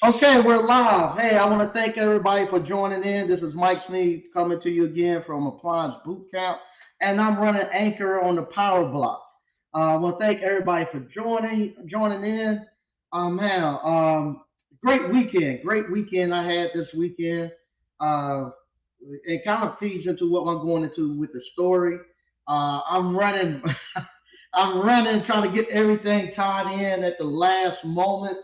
Okay, we're live. Hey, I want to thank everybody for joining in. This is Mike Sneed coming to you again from Appliance Boot Camp, and I'm running anchor on the Power Block. I want to thank everybody for joining in. Man, great weekend I had this weekend. Uh, it kind of feeds into what I'm going into with the story. I'm running, I'm running, trying to get everything tied in at the last moment.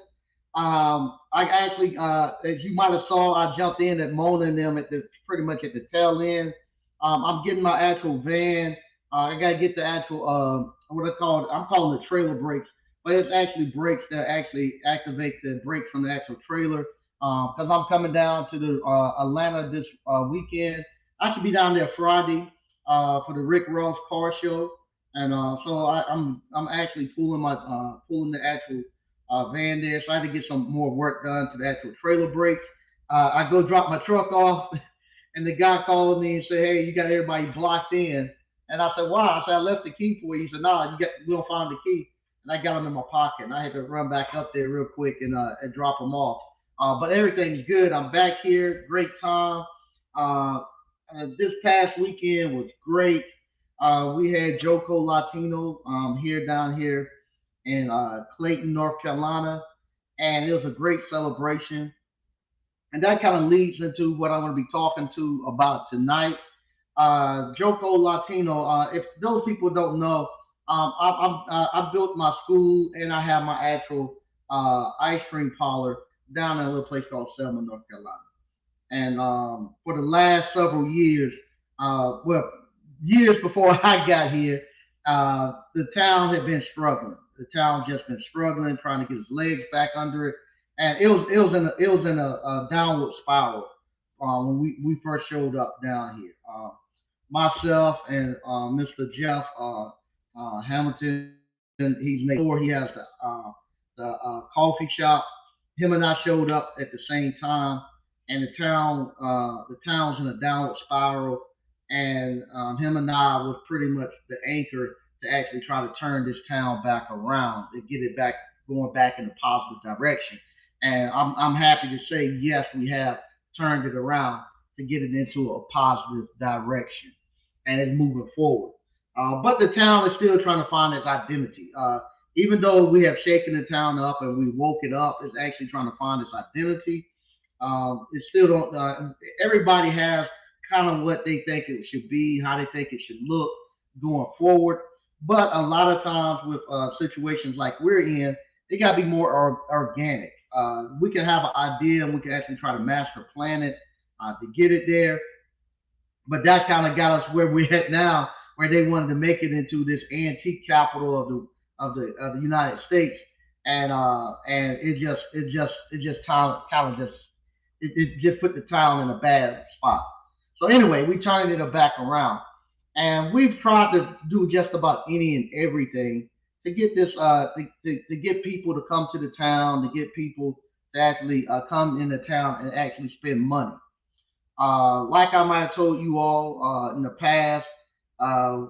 I actually, as you might have saw, I jumped in at Mona and them at the pretty much at the tail end. I'm getting my actual van. I gotta get the actual what I call it. I'm calling it trailer brakes, but it's actually brakes that actually activate the brakes from the actual trailer. Because I'm coming down to the Atlanta this weekend. I should be down there Friday for the Rick Ross car show, and I'm actually pulling the actual van there. So I had to get some more work done to the actual trailer brakes. I go drop my truck off, and the guy called me and said, "Hey, you got everybody blocked in." And I said, "Wow." I said, "I left the key for you." He said, "No, we don't find the key." And I got him in my pocket, and I had to run back up there real quick and drop him off. But everything's good. I'm back here. Great time. Uh, this past weekend was great. We had Joco Latino here down here in Clayton, North Carolina, and it was a great celebration. And that kind of leads into what I'm going to be talking to about tonight. Joco Latino. If those people don't know, I built my school and I have my actual ice cream parlor down in a little place called Selma, North Carolina. And for the last several years, well, years before I got here, the town had been struggling. The town just been struggling, trying to get his legs back under it, and it was in a downward spiral when we first showed up down here. Myself and Mr. Jeff Hamilton, he's making sure he has the coffee shop. Him and I showed up at the same time, and the town's in a downward spiral, and him and I was pretty much the anchor to actually try to turn this town back around and get it back going back in a positive direction. And I'm happy to say yes, we have turned it around to get it into a positive direction, and it's moving forward. But the town is still trying to find its identity. Even though we have shaken the town up and we woke it up, it's actually trying to find its identity. It still don't. Everybody has kind of what they think it should be, how they think it should look going forward. But a lot of times with situations like we're in, it got to be more organic. We can have an idea and we can actually try to master plan it to get it there, but that kind of got us where we're at now, where they wanted to make it into this antique capital of the United States, and it just kind of it just put the town in a bad spot. So anyway, we turned it back around, and we've tried to do just about any and everything to get to get people to come to the town, to get people to actually come into town and actually spend money. Like I might have told you all in the past,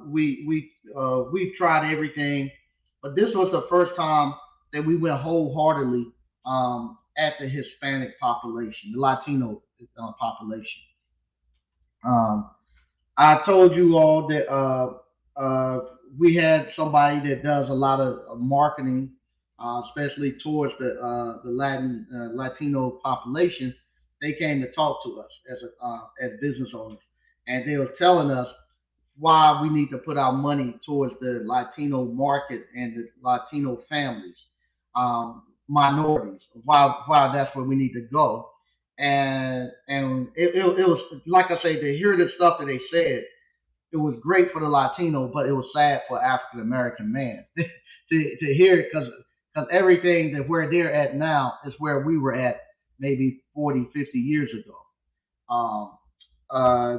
we've tried everything, but this was the first time that we went wholeheartedly at the Hispanic population, the Latino population. Um, I told you all that we had somebody that does a lot of marketing, especially towards the Latino population. They came to talk to us as business owners, and they were telling us why we need to put our money towards the Latino market and the Latino families, minorities. Why that's where we need to go. And it was like I say, to hear the stuff that they said, it was great for the Latino, but it was sad for African American man to hear it because everything that where they're at now is where we were at maybe 40, 50 years ago. Um,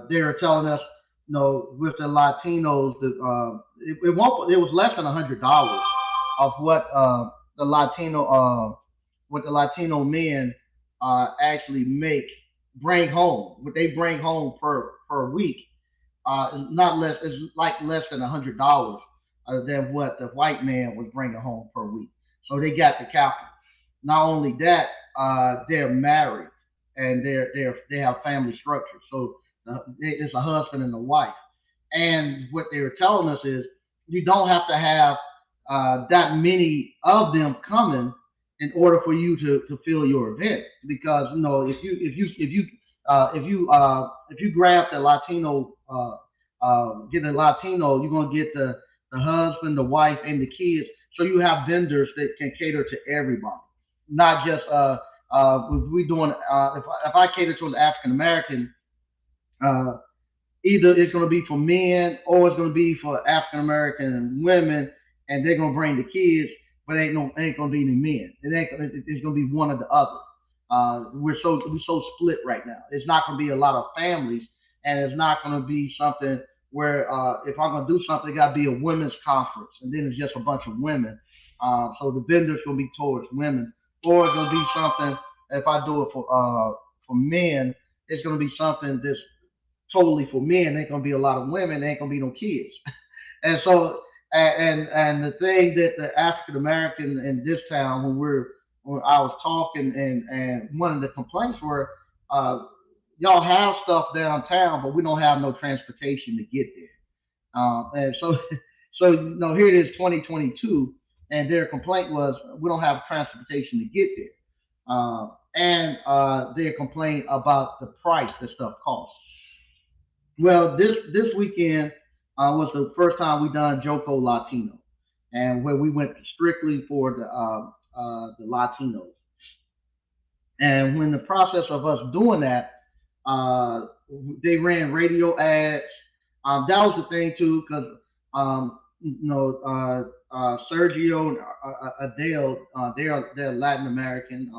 they were telling us, with the Latinos, it was less than $100 of what the Latino men actually bring home, what they bring home per week. Not less, it's like less than $100 than what the white man was bringing home per week. So they got the capital. Not only that, they're married and they have family structure. So it's a husband and a wife. And what they were telling us is you don't have to have that many of them coming in order for you to fill your event. Because if you grab the Latino get a Latino, you're gonna get the husband, the wife, and the kids. So you have vendors that can cater to everybody, not just we doing if I cater to the African American, uh, either it's going to be for men or it's going to be for African American women, and they're going to bring the kids, but ain't going to be any men. It's going to be one or the other. We're so split right now. It's not going to be a lot of families, and it's not going to be something where if I'm going to do something, it got to be a women's conference, and then it's just a bunch of women. So the vendors going to be towards women, or it's going to be something. If I do it for men, it's going to be something that's totally for men. There ain't gonna be a lot of women. There ain't gonna be no kids. And so, and the thing that the African American in this town, when I was talking, and one of the complaints were, uh, y'all have stuff downtown, but we don't have no transportation to get there. And so, so here it is, 2022, and their complaint was we don't have transportation to get there. And their complaint about the price that stuff costs. Well, this weekend was the first time we done Joco Latino, and where we went strictly for the Latinos. And when the process of us doing that, uh, they ran radio ads. That was the thing too, because Sergio and Adele, they're Latin American,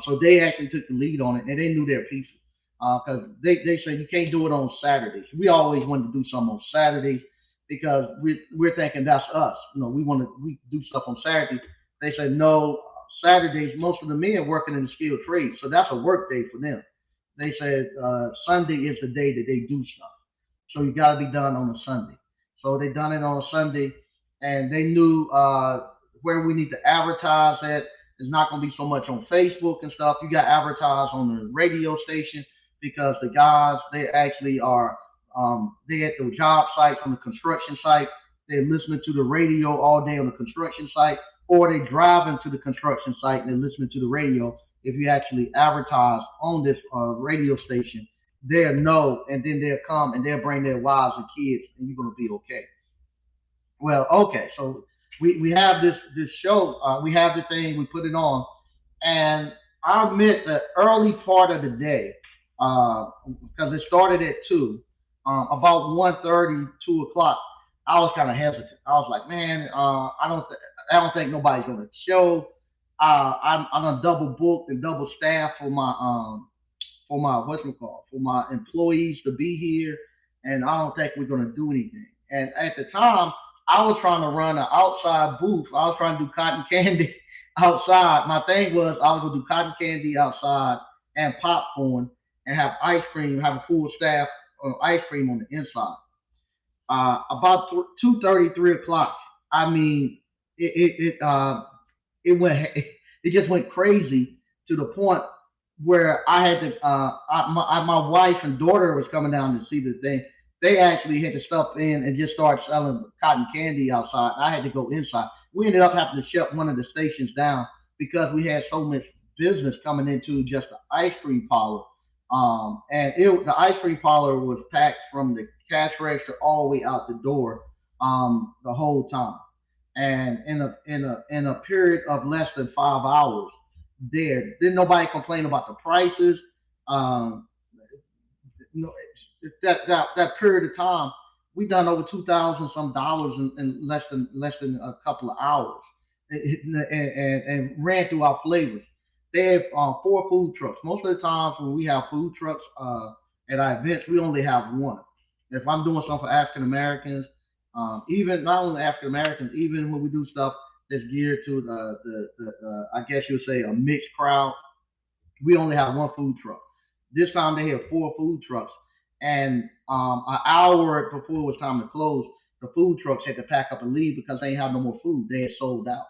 so they actually took the lead on it, and they knew their pieces. Because they said you can't do it on Saturdays. We always wanted to do something on Saturdays because we're thinking that's us. We do stuff on Saturdays. They said no, Saturdays. Most of the men working in the skilled trade, so that's a work day for them. They said Sunday is the day that they do stuff. So you got to be done on a Sunday. So they done it on a Sunday, and they knew where we need to advertise at. It's not going to be so much on Facebook and stuff. You got to advertise on the radio station because the guys they actually are they at the job site on the construction site. They're listening to the radio all day on the construction site, or they driving to the construction site and they're listening to the radio. If you actually advertise on this radio station, they'll know, and then they'll come and they'll bring their wives and kids, and you're gonna be okay. Well, okay, so we have this show, we have the thing, we put it on, and I admit the early part of the day, because it started at 2, about 1:30, 2 o'clock, I was kind of hesitant. I was like, man, I don't think nobody's gonna show. I'm on double booked and double staffed for my what's it called for my employees to be here, and I don't think we're gonna do anything. And at the time, I was trying to run an outside booth. I was trying to do cotton candy outside. My thing was I was gonna do cotton candy outside and popcorn and have ice cream, have a full staff of ice cream on the inside. About 2:30, 3 o'clock. I mean, it went it just went crazy to the point where I had to my wife and daughter was coming down to see the thing. They actually had to step in and just start selling cotton candy outside. I had to go inside. We ended up having to shut one of the stations down because we had so much business coming into just the ice cream parlor. And the ice cream parlor was packed from the cash register all the way out the door the whole time. And in a period of less than 5 hours, there didn't nobody complain about the prices. Um, no, that period of time, we done over $2,000 in less than a couple of hours, and ran through our flavors. They have 4 food trucks. Most of the times when we have food trucks at our events, we only have one. If I'm doing something for African Americans, even not only African Americans, even when we do stuff that's geared to the I guess you'll say a mixed crowd, we only have one food truck. This time they had 4 food trucks, and an hour before it was time to close, the food trucks had to pack up and leave because they didn't have no more food. They had sold out.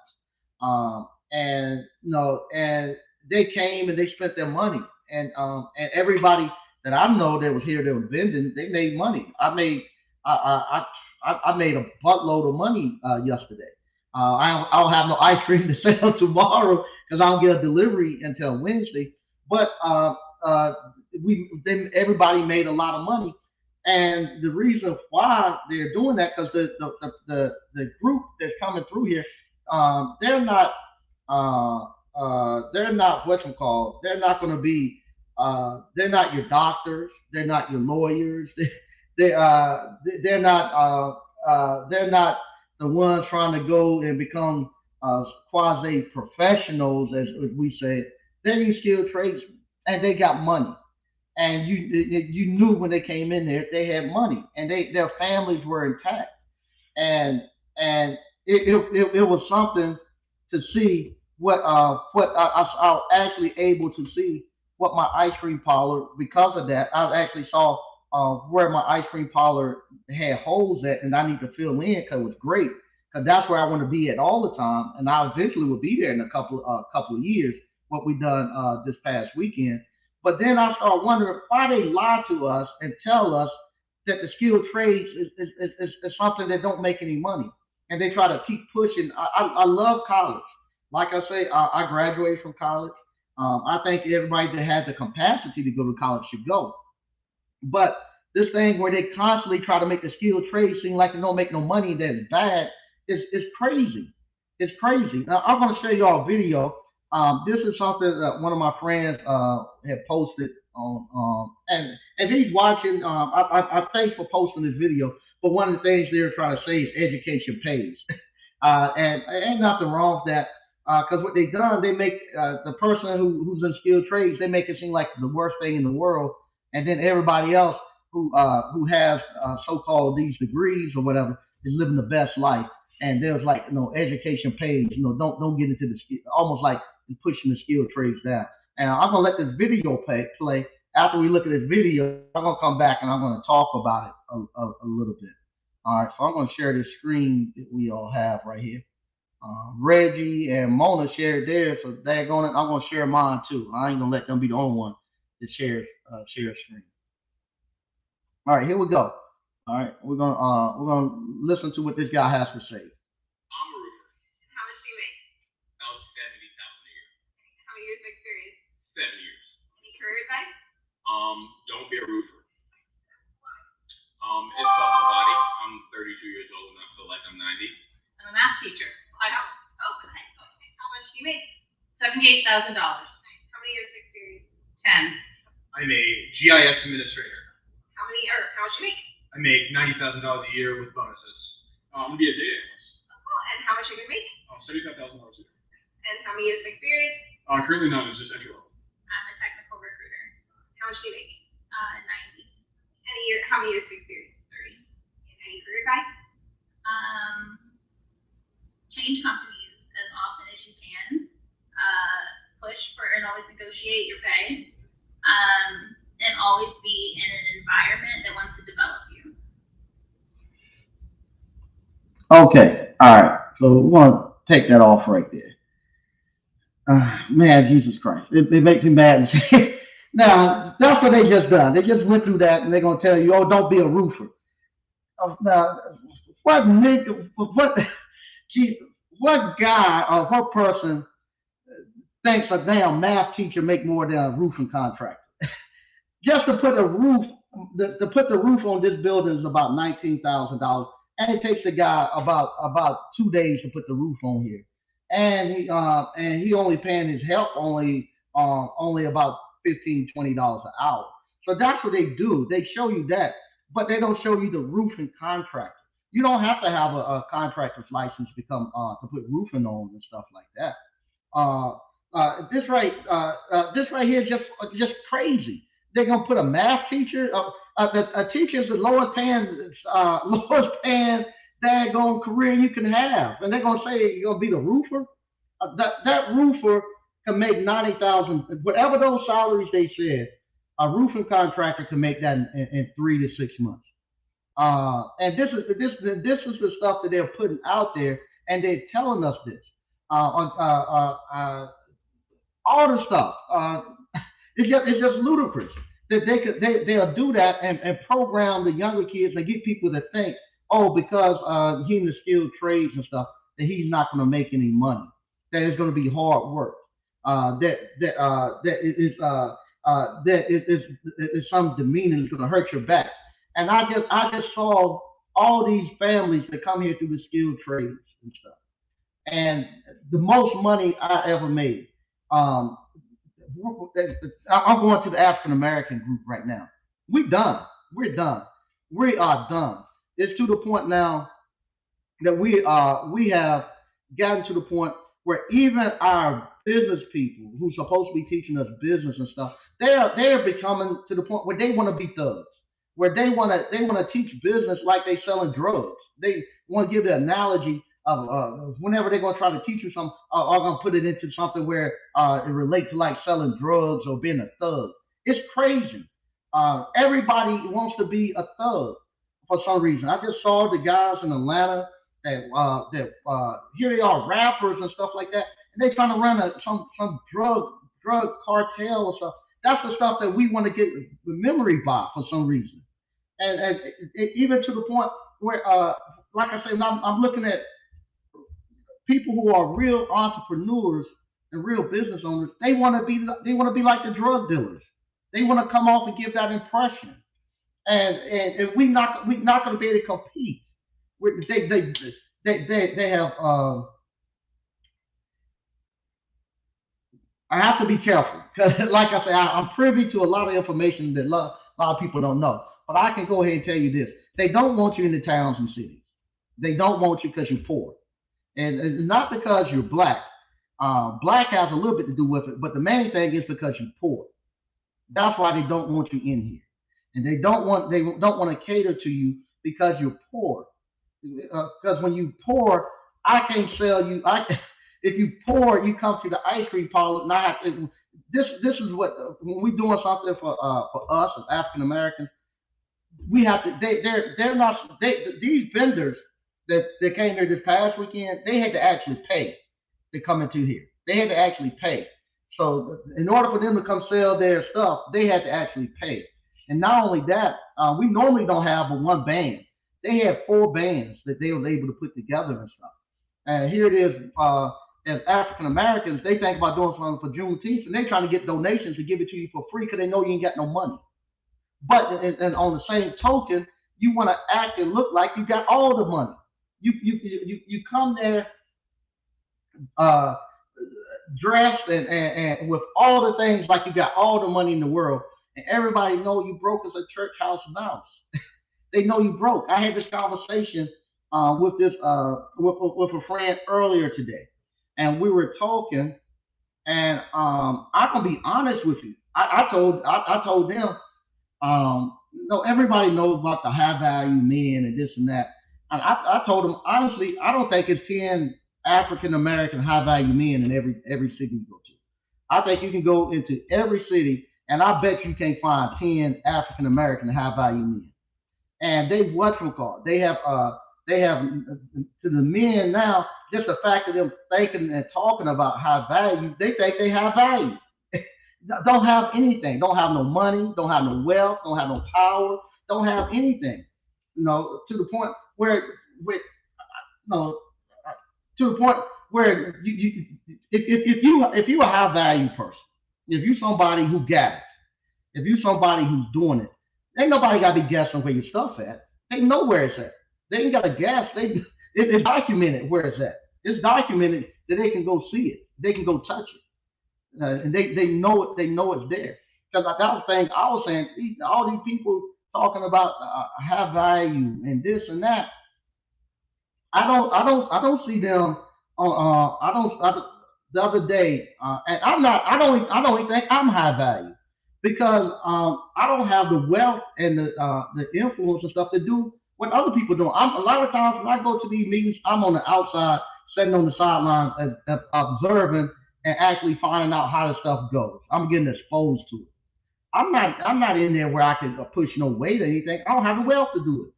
And they came and they spent their money, and everybody that I know that was here that was vending, they made money. I made a buttload of money yesterday. I don't have no ice cream to sell tomorrow because I don't get a delivery until Wednesday. But everybody made a lot of money, and the reason why they're doing that because the group that's coming through here, they're not they're not what you call. They're not going to be. They're not your doctors. They're not your lawyers. They're not. They're not the ones trying to go and become quasi professionals, as we say. They're these skilled tradesmen, and they got money. And you knew when they came in there, they had money, and their families were intact, and and it was something to see what I was actually able to see what my ice cream parlor because of that. I actually saw where my ice cream parlor had holes at, and I need to fill in because it was great. Because that's where I want to be at all the time, and I eventually will be there in a couple of years. What we done this past weekend, but then I start wondering why they lie to us and tell us that the skilled trades is something that don't make any money, and they try to keep pushing. I love college. Like I say, I graduated from college. I think everybody that has the capacity to go to college should go. But this thing where they constantly try to make the skilled trade seem like they don't make no money, that's bad, is crazy. It's crazy. Now, I'm going to show you all a video. This is something that one of my friends had posted on, and if he's watching, I thanks for posting this video. But one of the things they're trying to say is education pays. And ain't nothing wrong with that. Because what they done, they make the person who's in skilled trades, they make it seem like the worst thing in the world, and then everybody else who has so-called these degrees or whatever is living the best life. And there's like education pays. Don't get into the almost like pushing the skilled trades down. And I'm gonna let this video play. After we look at this video, I'm gonna come back and I'm gonna talk about it a little bit. All right, so I'm gonna share this screen that we all have right here. Reggie and Mona shared theirs, so I'm gonna share mine too. I ain't gonna let them be the only one that share screen. All right, here we go. All right, we're gonna listen to what this guy has to say. I'm a roofer. How much do you make? About 70,000 a year. How many years of experience? 7 years. Any career advice? Don't be a roofer. It's tough on the body. I'm 32 years old and I feel like I'm 90. I'm a math teacher. I know. Oh, nice. Okay. How much do you make? $78,000. How many years of experience? 10. I'm a GIS administrator. How much do you make? I make $90,000 a year with bonuses. I'm gonna be a data analyst. Oh, and how much are you gonna make? $75,000 a year. And how many years of experience? Currently none. It's just entry level. I'm a technical recruiter. How much do you make? 90. How many years of experience? 30. Any career advice? Change companies as often as you can. Push for and always negotiate your pay. And always be in an environment that wants to develop you. Okay, all right. So we want to take that off right there. Man, Jesus Christ, it makes me mad. Now that's what they just done. They just went through that, and they're gonna tell you, "Oh, don't be a roofer." Now, what nigga? What? Gee, what guy or what person thinks a damn math teacher make more than a roofing contractor? Just to put a roof, to put the roof on this building is about $19,000, and it takes the guy about 2 days to put the roof on here, and he only paying his help only about $15-$20 an hour. So that's what they do. They show you that, but they don't show you the roofing contractor. You don't have to have a contractor's license to come to put roofing on and stuff like that. Uh, this right here is just crazy. They're gonna put a math teacher. A teacher is the lowest paying daggone career you can have, and they're gonna say you're gonna be the roofer. That roofer can make 90,000, whatever those salaries they said. A roofing contractor can make that in 3 to 6 months. And this is the stuff that they're putting out there, and they're telling us this. Uh, uh, uh, uh, all the stuff. It's just ludicrous that they'll do that and program the younger kids and get people to think, oh, because he's in the skilled trades and stuff, that he's not going to make any money, that it's going to be hard work, that is some demeanor that's going to hurt your back. And I just saw all these families that come here through the skilled trades and stuff, and the most money I ever made. Um, I'm going to the African American group right now. We done. We're done. We are done. It's to the point now that we have gotten to the point where even our business people who supposed to be teaching us business and stuff, they are becoming to the point where they want to be thugs, where they want to teach business like they selling drugs. They want to give the analogy of whenever they're going to try to teach you something, are going to put it into something where it relates to like selling drugs or being a thug. It's crazy. Everybody wants to be a thug for some reason. I just saw the guys in Atlanta that here they are rappers and stuff like that, and they trying to run some drug cartel or stuff. That's the stuff that we want to get the memory by for some reason, and even to the point where, like I said, I'm looking at people who are real entrepreneurs and real business owners. They want to be like the drug dealers. They want to come off and give that impression, and we not going to be able to compete. They have. I have to be careful because, like I say, I'm privy to a lot of information that a lot of people don't know. But I can go ahead and tell you this: they don't want you in the towns and cities. They don't want you because you're poor, and it's not because you're black. Black has a little bit to do with it, but the main thing is because you're poor. That's why they don't want you in here, and they don't want to cater to you because you're poor. Because when you poor, I can't sell you. If you poor, you come to the ice cream parlor, and I have to. This is what when we're doing something for us as African Americans, we have to. They're not. These vendors that came here this past weekend, they had to actually pay to come into here. They had to actually pay. So in order for them to come sell their stuff, they had to actually pay. And not only that, we normally don't have but one band. They had four bands that they were able to put together and stuff. And here it is, as African Americans, they think about doing something for Juneteenth, and they trying to get donations to give it to you for free because they know you ain't got no money. But and on the same token, you want to act and look like you got all the money. You come there uh, dressed and with all the things like you got all the money in the world, and everybody know you broke as a church house mouse. They know you broke. I had this conversation with a friend earlier today, and we were talking, and I'm gonna be honest with you. I told them, everybody knows about the high value men and this and that. And I told them honestly, I don't think it's 10 African American high value men in every city you go to. I think you can go into every city, and I bet you can't find 10 African American high value men. And they what you call they have to the men now, just the fact of them thinking and talking about high value, they think they have value. Don't have anything, don't have no money, don't have no wealth, don't have no power, don't have anything. To the point where no, to the point where if you a high value person, if you somebody who got it, if you somebody who's doing it, ain't nobody got to be guessing where your stuff at. They know where it's at. They ain't got to guess. It's documented where it's at. It's documented that they can go see it. They can go touch it, and they know it. They know it's there. Because that was the thing I was saying. All these people talking about high value and this and that. I don't see them. I don't. The other day, and I'm not. I don't even think I'm high value because I don't have the wealth and the influence and stuff to do what other people do. A lot of times when I go to these meetings, I'm on the outside, sitting on the sidelines, observing and actually finding out how the stuff goes. I'm getting exposed to it. I'm not in there where I can push no weight or anything. I don't have the wealth to do it,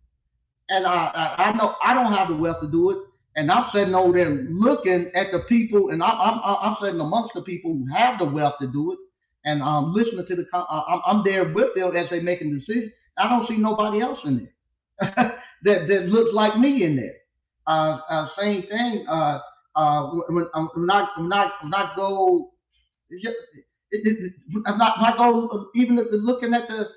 and I know I don't have the wealth to do it. And I'm sitting over there looking at the people, and I'm sitting amongst the people who have the wealth to do it, and I'm listening to I'm there with them as they making decisions. I don't see nobody else in there that looks like me in there. Same thing. When I go, I'm not go even if looking at the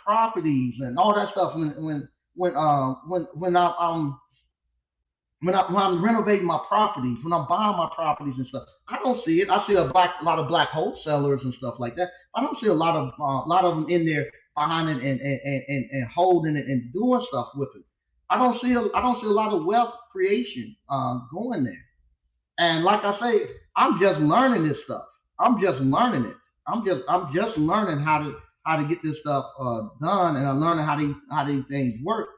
properties and all that stuff when I'm renovating my properties, when I'm buying my properties and stuff, I don't see it. I see a lot of black wholesalers and stuff like that. I don't see a lot of them in there buying it and holding it and doing stuff with it. I don't see a lot of wealth creation going there. And like I say, I'm just learning this stuff. I'm just learning it. I'm just learning how to get this stuff done, and I'm learning how these things work.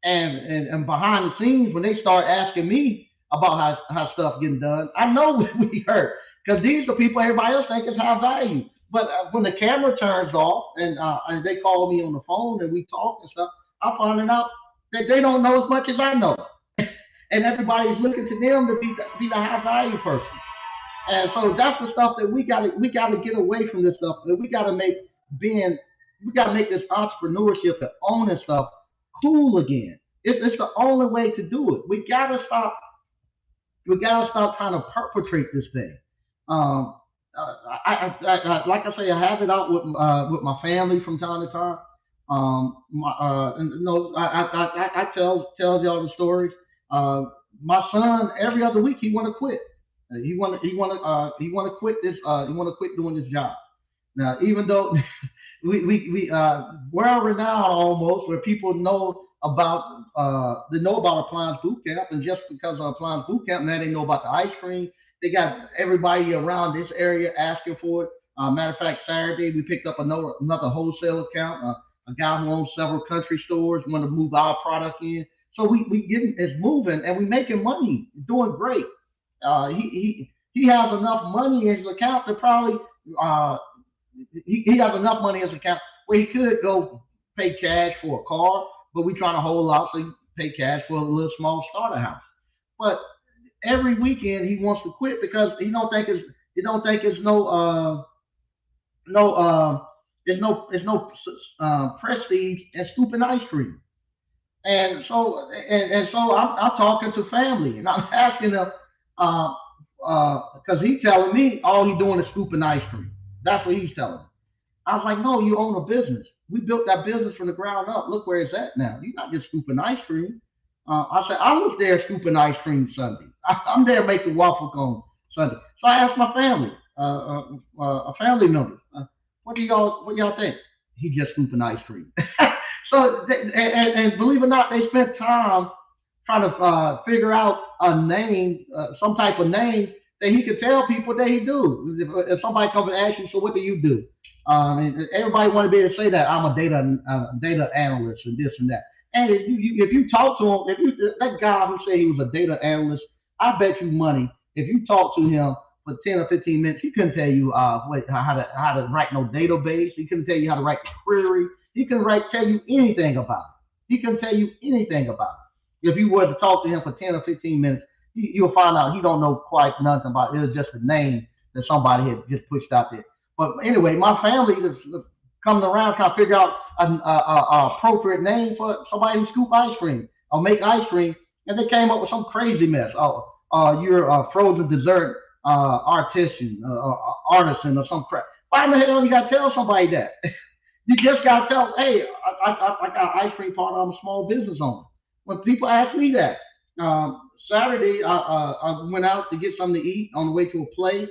And behind the scenes, when they start asking me about how stuff getting done, I know we hurt because these are people everybody else think is high value. But when the camera turns off and they call me on the phone and we talk and stuff, I find out that they don't know as much as I know, and everybody's looking to them to be the high value person. And so that's the stuff that we gotta get away from this stuff. And being we gotta make this entrepreneurship and owning stuff cool again. It's the only way to do it. We gotta stop trying to perpetrate this thing. Um, like I say, I have it out with my family from time to time. No, I tell y'all the stories. Uh, my son every other week he want to quit. He want to quit this. He want to quit doing this job. Now, even though we're renowned almost where people know about they know about appliance boot camp, and just because of appliance boot camp, now they know about the ice cream. They got everybody around this area asking for it. Matter of fact, Saturday we picked up another wholesale account. A guy who owns several country stores want to move our product in. So we getting it's moving and we making money, doing great. He has enough money in his account to probably uh, he has enough money in his account where he could go pay cash for a car, but we trying to hold out so he pay cash for a little small starter house. But every weekend he wants to quit because he don't think it's no it's no prestige and scooping ice cream. And so I'm talking to family and I'm asking them uh because he's telling me all he's doing is scooping ice cream. That's what he's telling me. I was like, no, you own a business. We built that business from the ground up. Look where it's at now. You're not just scooping ice cream. I said, I was there scooping ice cream Sunday. I'm there making waffle cones Sunday. So I asked my family, a family member, what do y'all think? He just scooping ice cream. So, and believe it or not, they spent time trying to figure out a name, some type of name that he could tell people that he do. If somebody comes and asks you, so what do you do? And everybody want to be able to say that I'm a data analyst and this and that. And if you talk to him, if you that guy who said he was a data analyst, I bet you money. If you talk to him for 10 or 15 minutes, he couldn't tell you how to write no database. He couldn't tell you how to write the query. He couldn't tell you anything about it. He couldn't tell you anything about it. If you were to talk to him for 10 or 15 minutes, you'll find out he don't know quite nothing about it. It was just a name that somebody had just pushed out there. But anyway, my family is coming around trying to figure out a appropriate name for somebody who scoop ice cream or make ice cream, and they came up with some crazy mess. Oh, you're a frozen dessert artisan, artisan, or some crap. Why in the hell you got to tell somebody that? You just got to tell, hey, I got ice cream parlor. I'm a small business owner. When people ask me that, Saturday I went out to get something to eat on the way to a play.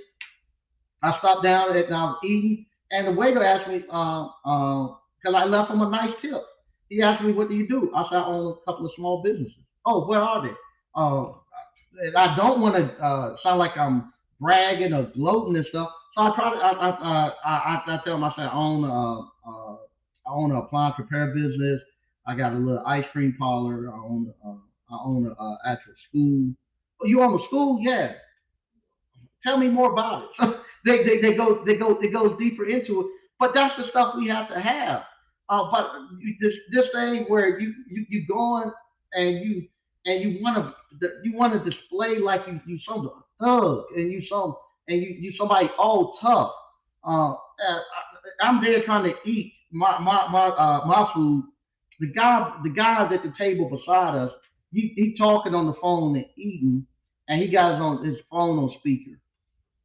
I stopped down and I was eating, and the waiter asked me, because I left him a nice tip. He asked me, "What do you do?" I said, "I own a couple of small businesses." Oh, where are they? Uh, I don't want to sound like I'm bragging or gloating and stuff. So I try to, I tell them, I say, I own an appliance repair business. I got a little ice cream parlor. I own a actual school. Oh, you own a school? Yeah. Tell me more about it. So they go deeper into it. But that's the stuff we have to have. But this thing where you going and and you want to display like you some thug, and you somebody all tough. I'm there trying to eat my food. The guy at the table beside us, he talking on the phone and eating, and he got his phone on speaker,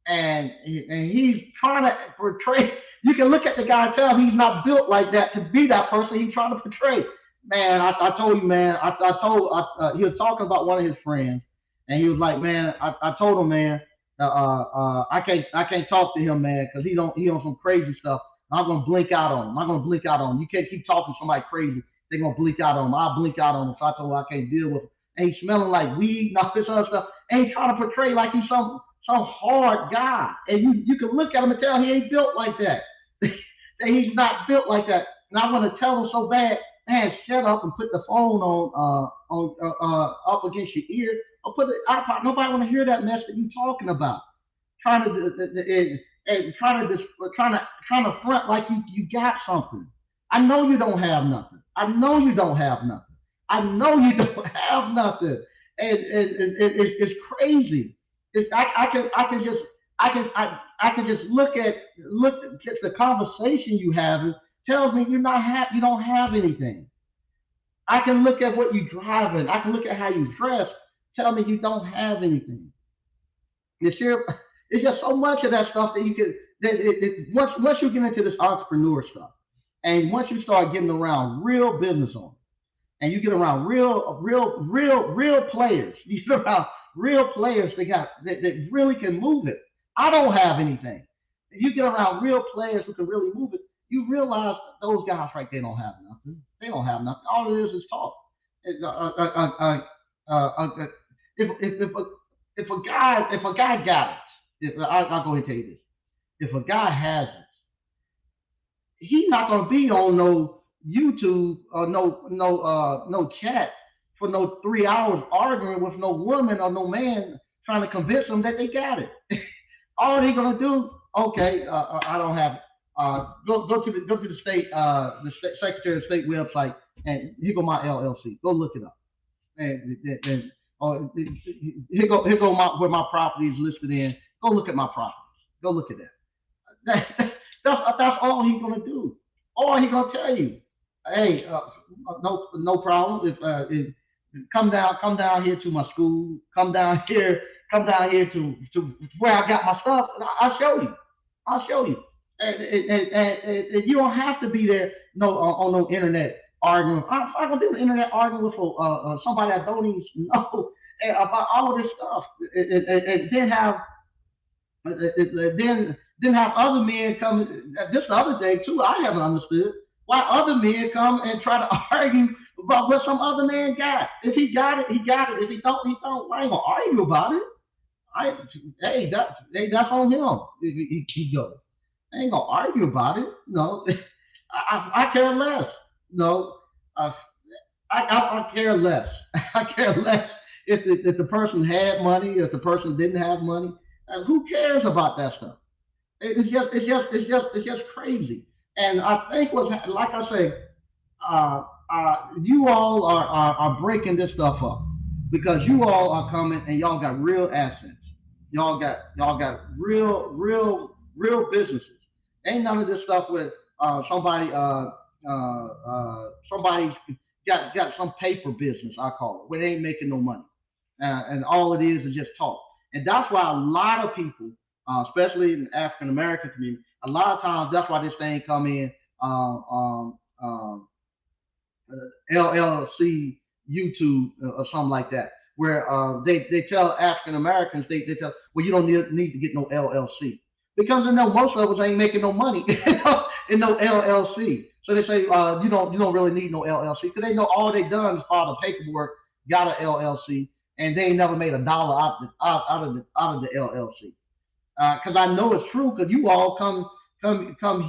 and he's trying to portray. You can look at the guy and tell he's not built like that to be that person he's trying to portray. Man, I told you, man. He was talking about one of his friends, and he was like, man, I told him, man, I can't talk to him, man, because he on some crazy stuff. I'm gonna blink out on him. I'm gonna blink out on him. You can't keep talking to somebody crazy. They're gonna blink out on him. I'll blink out on him. So I told him I can't deal with him. And he's smelling like weed and all this other stuff. And he's trying to portray like he's some hard guy. And you can look at him and tell he ain't built like that. That he's not built like that. And I want to tell him so bad, man, shut up and put the phone on up against your ear. Or put it iPod. Nobody want to hear that mess that you talking about. Trying to trying to front like you got something. I know you don't have nothing. I know you don't have nothing. I know you don't have nothing. It's crazy. I can just look at the conversation you having tells me you don't have anything. I can look at what you driving. I can look at how you dress. Tell me you don't have anything. It's here. It's just so much of that stuff that you can. Once you get into this entrepreneur stuff, and once you start getting around real business owners, and you get around real players, you get around real players that really can move it. I don't have anything. If you get around real players who can really move it, you realize those guys right there don't have nothing. They don't have nothing. All it is talk. It's, if if a guy got it, I'll go ahead and tell you this. If a guy has it, he's not gonna be on no YouTube or no chat for no 3 hours arguing with no woman or no man trying to convince them that they got it. All they gonna do, okay, I don't have it. Go to the state Secretary of State website, and here go my LLC. Go look it up, and here go where my property is listed in. Go look at my properties. Go look at that. That's all he's gonna do. All he's gonna tell you, hey, no problem. If come down here to my school. Come down here to where I got my stuff. I'll show you. I'll show you. And you don't have to be there on no internet arguing. I'm gonna be on the internet arguing with somebody I don't even know about all of this stuff, and then have other men come. This the other day too. I haven't understood why other men come and try to argue about what some other man got. If he got it, he got it. If he don't, he don't. I ain't gonna argue about it. That's on him. He goes. I ain't gonna argue about it. No, I care less. No, I care less. I care less if the person had money, if the person didn't have money. Who cares about that stuff? It's just crazy. And I think like I say, you all are breaking this stuff up because you all are coming and y'all got real assets. Y'all got real businesses. Ain't none of this stuff with somebody's got some paper business, I call it, where they ain't making no money, and all it is just talk. And that's why a lot of people, especially in the African American community, a lot of times that's why this thing come in LLC YouTube or something like that, where they tell African Americans they tell, well, you don't need to get no LLC because they know most of us ain't making no money in no LLC. So they say you don't really need no LLC because they know all they done is file the paperwork, got an LLC, and they ain't never made a dollar out of the LLC. Because I know it's true because you all come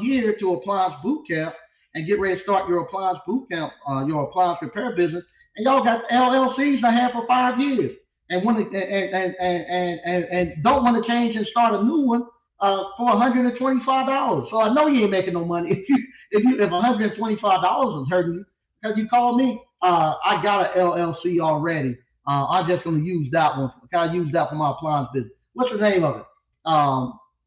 here to Appliance Boot Camp and get ready to start your Appliance Boot Camp, your appliance repair business, and y'all got LLCs I had for 5 years, and and don't want to change and start a new one for $125. So I know you ain't making no money if $125 is hurting you because you called me. I got an LLC already. I'm just going to use that one. Kind of use that for my appliance business. What's the name of it?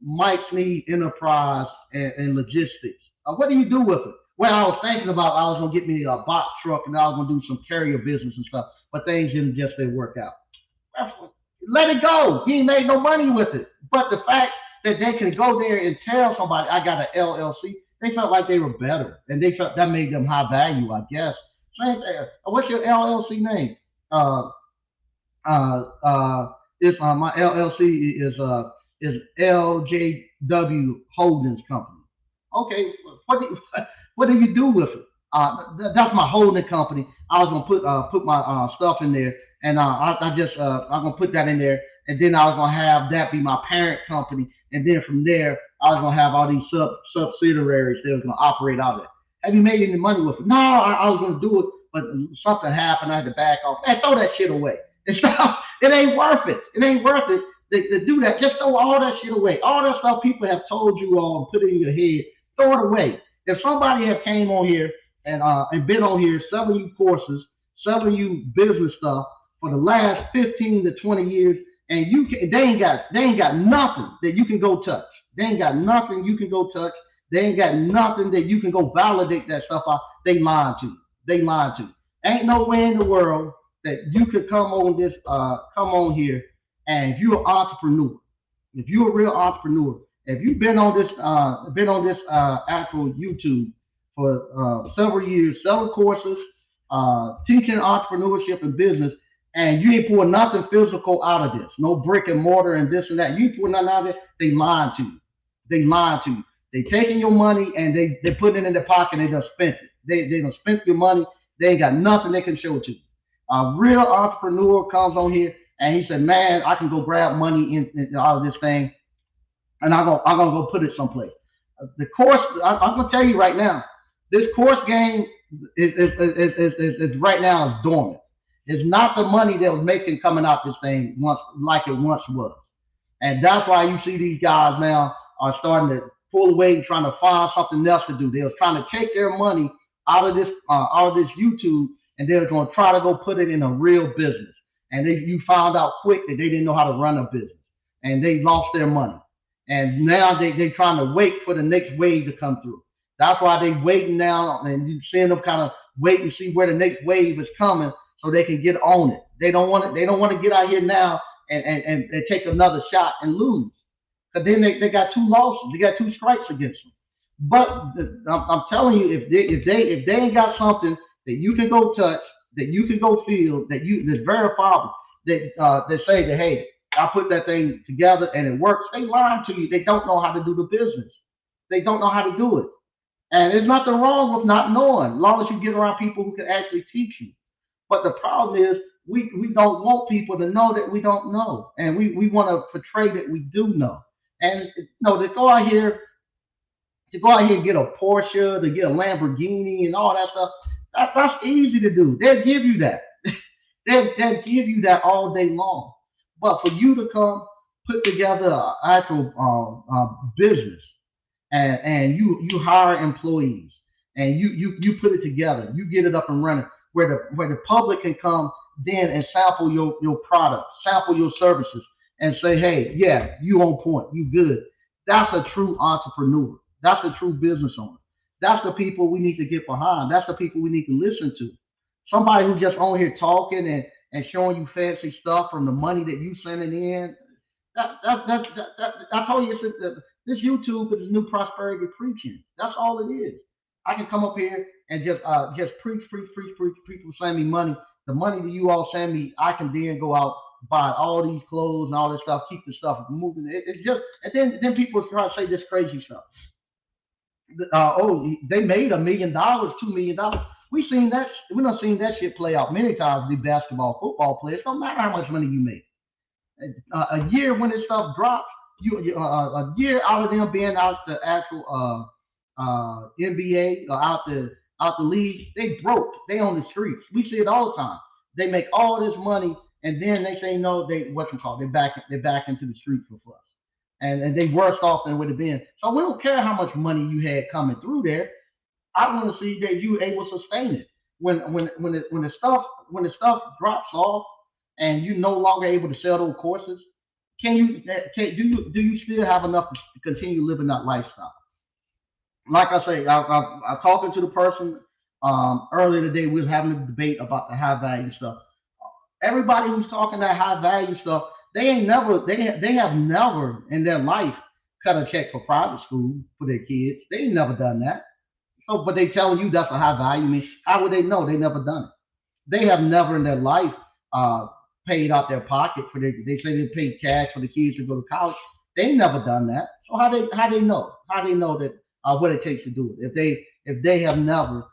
Mike's Need Enterprise and Logistics. What do you do with it? Well, I was thinking about I was going to get me a box truck and I was going to do some carrier business and stuff, but things didn't work out. Let it go. He ain't made no money with it. But the fact that they can go there and tell somebody I got an LLC, they felt like they were better, and they felt that made them high value, I guess. Same thing. What's your LLC name? Uh, if My LLC is LJW Holdings Company. Okay, what do you, what do you do with it? That's my holding company. I was gonna put my stuff in there, and I just I'm gonna put that in there, and then I was gonna have that be my parent company, and then from there I was gonna have all these subsidiaries that was gonna operate out of it. Have you made any money with it? No, I was gonna do it, but something happened. I had to back off. Man, throw that shit away. It ain't worth it. It ain't worth it to do that. Just throw all that shit away. All that stuff people have told you all and put it in your head, throw it away. If somebody have came on here and been on here selling you courses, selling you business stuff for the last 15 to 20 years, and they ain't got nothing that you can go touch. They ain't got nothing you can go touch. They ain't got nothing that you can go validate that stuff out. They lying to you. They lying to you. Ain't no way in the world that you could come on here, and if you're an entrepreneur, if you're a real entrepreneur, if you've been on this actual YouTube for several years, selling courses, teaching entrepreneurship and business, and you ain't pulling nothing physical out of this, no brick and mortar and this and that. You ain't pulling nothing out of it. They lying to you. They lying to you. They taking your money and they put it in their pocket and they done spent it. They done spent your money. They ain't got nothing they can show to you. A real entrepreneur comes on here and he said, "Man, I can go grab money in out of this thing, and I'm gonna go put it someplace." The course, I'm gonna tell you right now, this course game is right now is dormant. It's not the money that was making coming out this thing once like it once was, and that's why you see these guys now are starting to pull away and trying to find something else to do. They were trying to take their money out of this YouTube, and they were going to try to go put it in a real business. And you found out quick that they didn't know how to run a business, and they lost their money. And now they trying to wait for the next wave to come through. That's why they waiting now, and you seeing them kind of wait and see where the next wave is coming, so they can get on it. They don't want it. They don't want to get out here now and take another shot and lose. Because then they got two losses. They got two strikes against them. But I'm telling you, if they ain't got something that you can go touch, that you can go feel, that's verifiable, that say that, hey, I put that thing together and it works. They lying to you. They don't know how to do the business. They don't know how to do it. And there's nothing wrong with not knowing, as long as you get around people who can actually teach you. But the problem is we don't want people to know that we don't know. And we want to portray that we do know. And they go out here and get a Porsche, to get a Lamborghini and all that stuff. That's easy to do. They'll give you that. they'll give you that all day long. But for you to come put together an actual business, and you hire employees, and you put it together, you get it up and running, where the public can come then and sample your product, sample your services, and say, hey, yeah, you on point, you good. That's a true entrepreneur. That's a true business owner. That's the people we need to get behind. That's the people we need to listen to. Somebody who's just on here talking and showing you fancy stuff from the money that you sending in. I told you, this YouTube is new prosperity preaching. That's all it is. I can come up here and just preach. People send me money. The money that you all send me, I can then go out, buy all these clothes and all this stuff, keep the stuff moving. It's just, and then people try to say this crazy stuff. They made $1 million, $2 million. We done seen that shit play out many times. The basketball, football players, don't matter how much money you make. A year when this stuff drops, a year out of them being out the actual NBA or out the league, they broke. They on the streets. We see it all the time. They make all this money, and then they say no. They They back into the streets with us, and they worse off than would have been. So we don't care how much money you had coming through there. I want to see that you able to sustain it when the stuff drops off, and you're no longer able to sell those courses, do you still have enough to continue living that lifestyle? Like I say, I talking to the person earlier today. We was having a debate about the high value stuff. Everybody who's talking that high value stuff, they have never in their life cut a check for private school for their kids. They ain't never done that. So, but they telling you that's a high value. I mean, how would they know? They never done it. They have never in their life uh, paid out their pocket for their. They say they paid cash for the kids to go to college. They never done that. So how they know? How they know that what it takes to do it? If they have never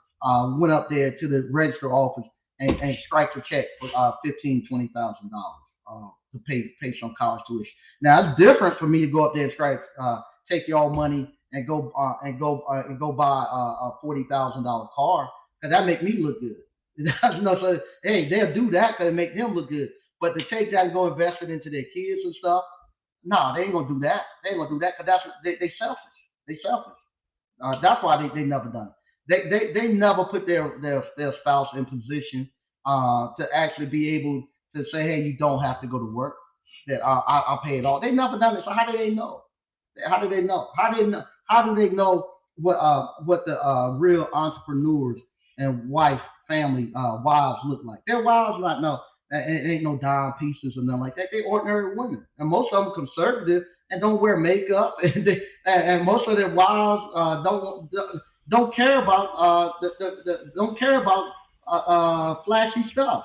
went up there to the register office and strike a check for 15, $20,000 to pay some college tuition. Now it's different for me to go up there and strike take your money and go buy a $40,000 car because that make me look good. You know, so hey, they'll do that because it make them look good. But to take that and go invest it into their kids and stuff, no, they ain't gonna do that. They ain't gonna do that because they selfish. They selfish. That's why they never done it. They never put their spouse in position to actually be able to say, hey, you don't have to go to work. That I'll pay it all. They never done it. So how do they know? How do they know? How do they know? How do they know what the real entrepreneurs and family wives look like? Their wives not know. It ain't no dime pieces or nothing like that. They ordinary women, and most of them conservative and don't wear makeup, and most of their wives don't care about don't care about flashy stuff.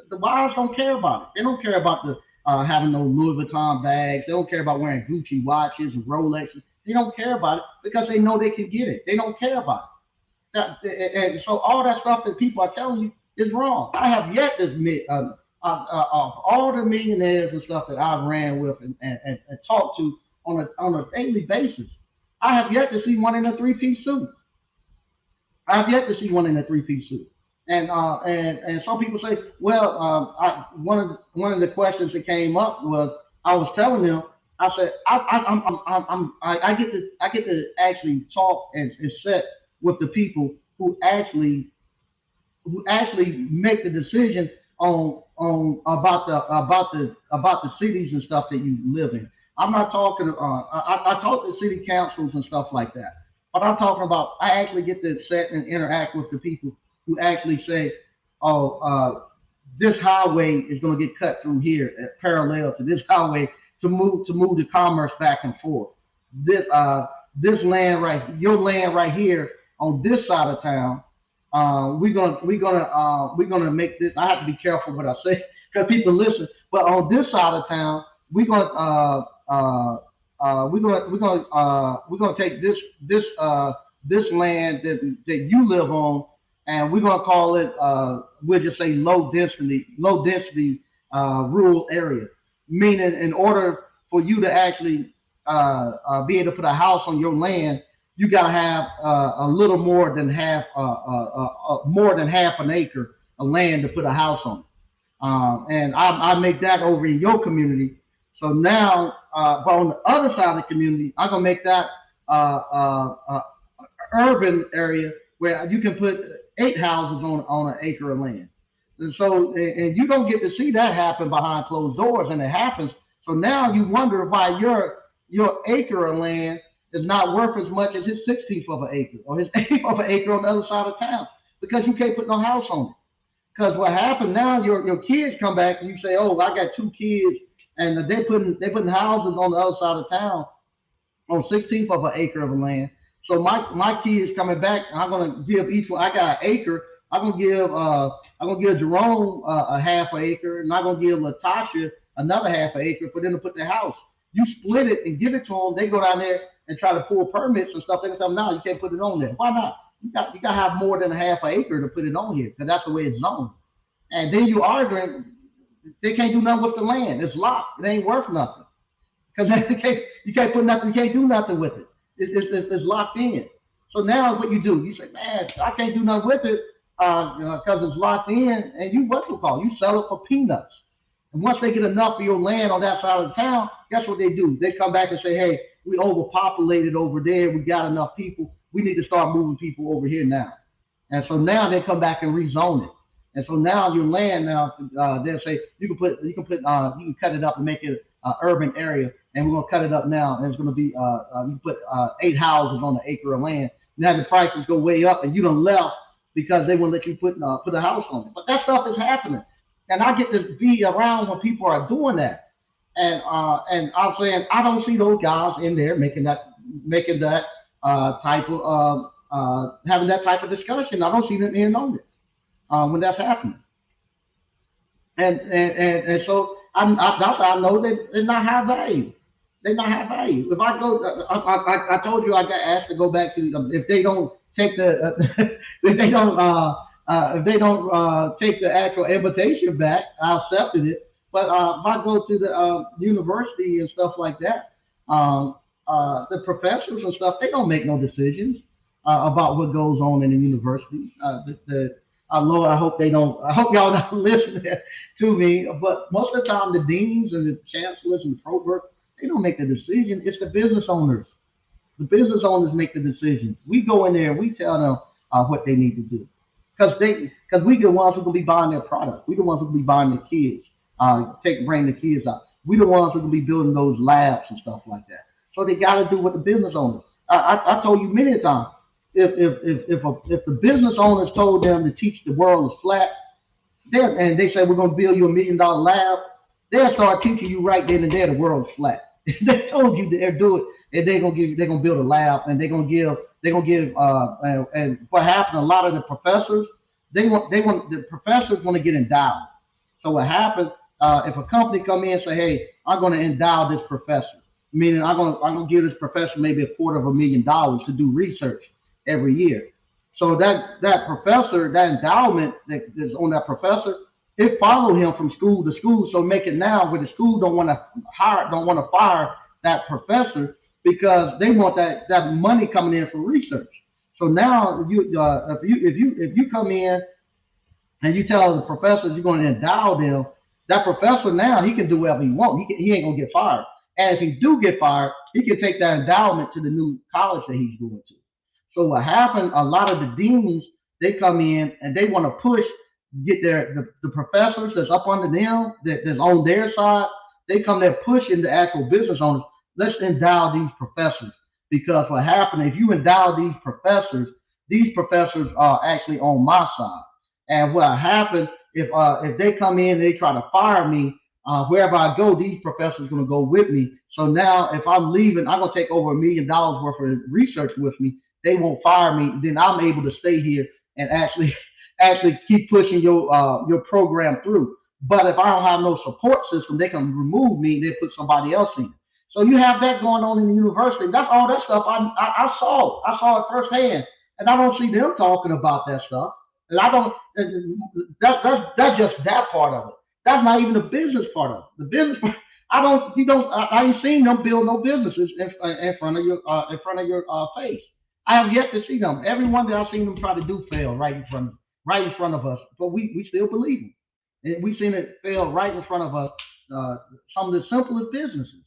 The wives don't care about it. They don't care about the having no Louis Vuitton bags. They don't care about wearing Gucci watches and Rolexes. They don't care about it because they know they can get it. They don't care about it. And so all that stuff that people are telling you is wrong. I have yet to admit of all the millionaires and stuff that I've ran with and talked to on a daily basis, I have yet to see one in a three-piece suit. I've yet to see one in a three-piece suit. And some people say, well, one of the questions that came up was I was telling them, I said I get to actually talk and sit with the people who actually make the decision on about the cities and stuff that you live in. I'm not talking. I talk to city councils and stuff like that, but I'm talking about I actually get to sit and interact with the people who actually say, "Oh, this highway is going to get cut through here, parallel to this highway to move the commerce back and forth. This this land right, your land right here on this side of town. We're gonna make this. I have to be careful what I say because people listen. But on this side of town, we're gonna take this land that you live on, and we're gonna call it we'll just say low density rural area. Meaning, in order for you to actually be able to put a house on your land, you got to have a little more than half an acre of land to put a house on. And I make that over in your community. So now, but on the other side of the community, I'm gonna make that urban area where you can put 8 houses on an acre of land. And so, and you don't get to see that happen behind closed doors, and it happens. So now you wonder why your acre of land is not worth as much as his 16th of an acre or his eighth of an acre on the other side of town because you can't put no house on it. Because what happened now, your kids come back and you say, oh, I got 2 kids, and they putting houses on the other side of town on 16th of an acre of land. So my kids coming back, I'm gonna give each one. I got an acre. I'm gonna give Jerome a half an acre, and I'm gonna give Latasha another half an acre for them to put their house. You split it and give it to them. They go down there and try to pull permits and stuff. They can tell them, no, you can't put it on there. Why not? You got to have more than a half an acre to put it on here because that's the way it's zoned. And then you arguing, they can't do nothing with the land. It's locked. It ain't worth nothing because you can't put nothing. You can't do nothing with it. It's locked in. So now what you do? You say, man, I can't do nothing with it because it's locked in. And you what you call? You sell it for peanuts. And once they get enough of your land on that side of the town, guess what they do? They come back and say, hey, we overpopulated over there. We got enough people. We need to start moving people over here now. And so now they come back and rezone it. And so now your land now they'll say you can cut it up and make it urban area, and we're gonna cut it up now, and it's gonna be you put 8 houses on an acre of land. Now the prices go way up, and you don't left because they won't let you put a house on it. But that stuff is happening, and I get to be around when people are doing that. And I'm saying I don't see those guys in there making that type of having that type of discussion. I don't see them in on it when that's happening. And so that's how I know they're not high value. They not have value. If I go, I told you I got asked to go back to if they don't take the if they don't take the actual invitation back, I accepted it. But if I go to the university and stuff like that, the professors and stuff, they don't make no decisions about what goes on in the university. Lord, I hope they don't. I hope y'all not listening to me. But most of the time, the deans and the chancellors and the provosts, they don't make the decision. It's the business owners. The business owners make the decisions. We go in there and we tell them what they need to do. Because we the ones who gonna be buying their product. We the ones who gonna be buying their kids. Bring the kids out. We the ones who gonna be building those labs and stuff like that. So they got to do what the business owners. I told you many times. If the business owners told them to teach the world is flat, and they say we're gonna build you $1 million lab, they'll start teaching you right then and there the world's flat. They told you they'll do it, and they're gonna build a lab, and they're gonna give and what happened? A lot of the professors the professors want to get endowed. So what happens if a company come in and say, hey, I'm going to endow this professor, meaning I'm gonna give this professor maybe $250,000 to do research every year. So that professor, that endowment that is on that professor, it follow him from school to school. So make it now where the school don't want to fire that professor because they want that money coming in for research. So now if you come in and you tell the professors you're going to endow them, that professor now he can do whatever he wants. He ain't gonna get fired. And if he do get fired, he can take that endowment to the new college that he's going to. So what happened? A lot of the deans they come in and they want to push, get the professors that's up under them that's on their side. They come there pushing the actual business owners. Let's endow these professors because what happened if you endow these professors are actually on my side. And what happened if they come in and they try to fire me, wherever I go, these professors are going to go with me. So now, if I'm leaving, I'm going to take over $1 million worth of research with me. They won't fire me. Then I'm able to stay here and actually keep pushing your program through. But if I don't have no support system, they can remove me. They put somebody else in. So you have that going on in the university. That's all that stuff I saw. I saw it firsthand, and I don't see them talking about that stuff. And I don't. That's just that part of it. That's not even the business part of it. The business part, I don't. You don't. I ain't seen them build no businesses in front of your face. I have yet to see them. Every one that I've seen them try to do fail right in front of us. But we still believe them. And we've seen it fail right in front of us. Some of the simplest businesses,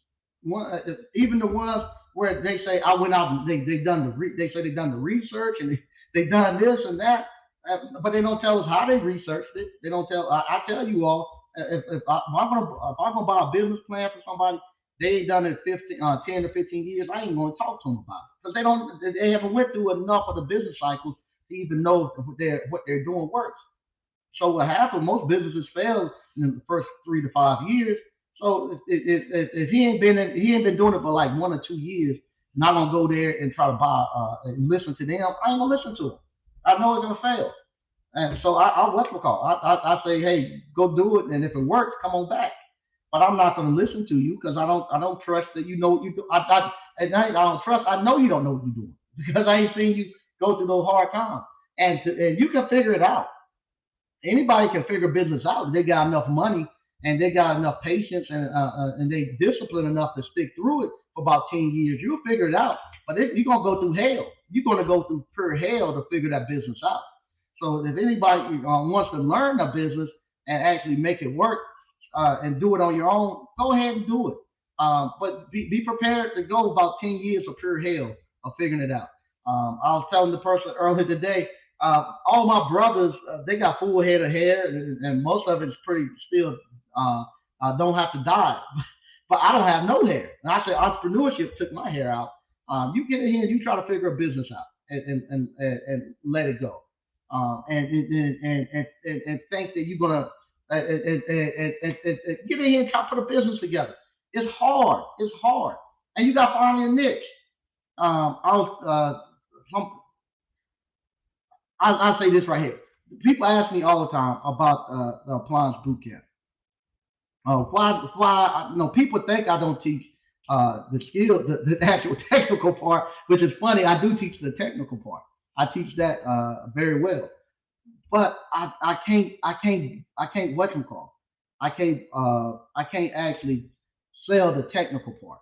even the ones where they say I went out and they say they done the research and they done this and that, but they don't tell us how they researched it. They don't tell. I tell you all, if I'm gonna buy a business plan for somebody, they ain't done it 10 to 15 years. I ain't gonna talk to them about it because they haven't went through enough of the business cycles to even know if what they're doing works. So what happened? Most businesses fail in the first 3 to 5 years. So if he ain't been doing it for like 1 or 2 years, not gonna go there and try to buy and listen to them. I ain't gonna listen to them. I know it's gonna fail. And so I what's it called? I say, hey, go do it, and if it works, come on back. But I'm not gonna listen to you because I don't trust that you know what you do. I don't trust. I know you don't know what you're doing because I ain't seen you go through those hard times, and you can figure it out. Anybody can figure business out if they got enough money and they got enough patience and they disciplined enough to stick through it for about 10 years. You'll figure it out. But you're gonna go through hell. You're gonna go through pure hell to figure that business out. So if anybody wants to learn a business and actually make it work and do it on your own, go ahead and do it. But be prepared to go about 10 years of pure hell of figuring it out. I was telling the person earlier today, All my brothers, they got full head of hair, and most of it's pretty still uh, don't have to dye. But I don't have no hair. And I said entrepreneurship took my hair out. You get in here and you try to figure a business out and let it go. And think that you're gonna get in here and try to put a business together. It's hard. It's hard, and you got to find your niche. I was some, I'll say this right here. People ask me all the time about the appliance boot camp. People think I don't teach the skill, the actual technical part, which is funny. I do teach the technical part. I teach that very well, but I can't what you call. I can't actually sell the technical part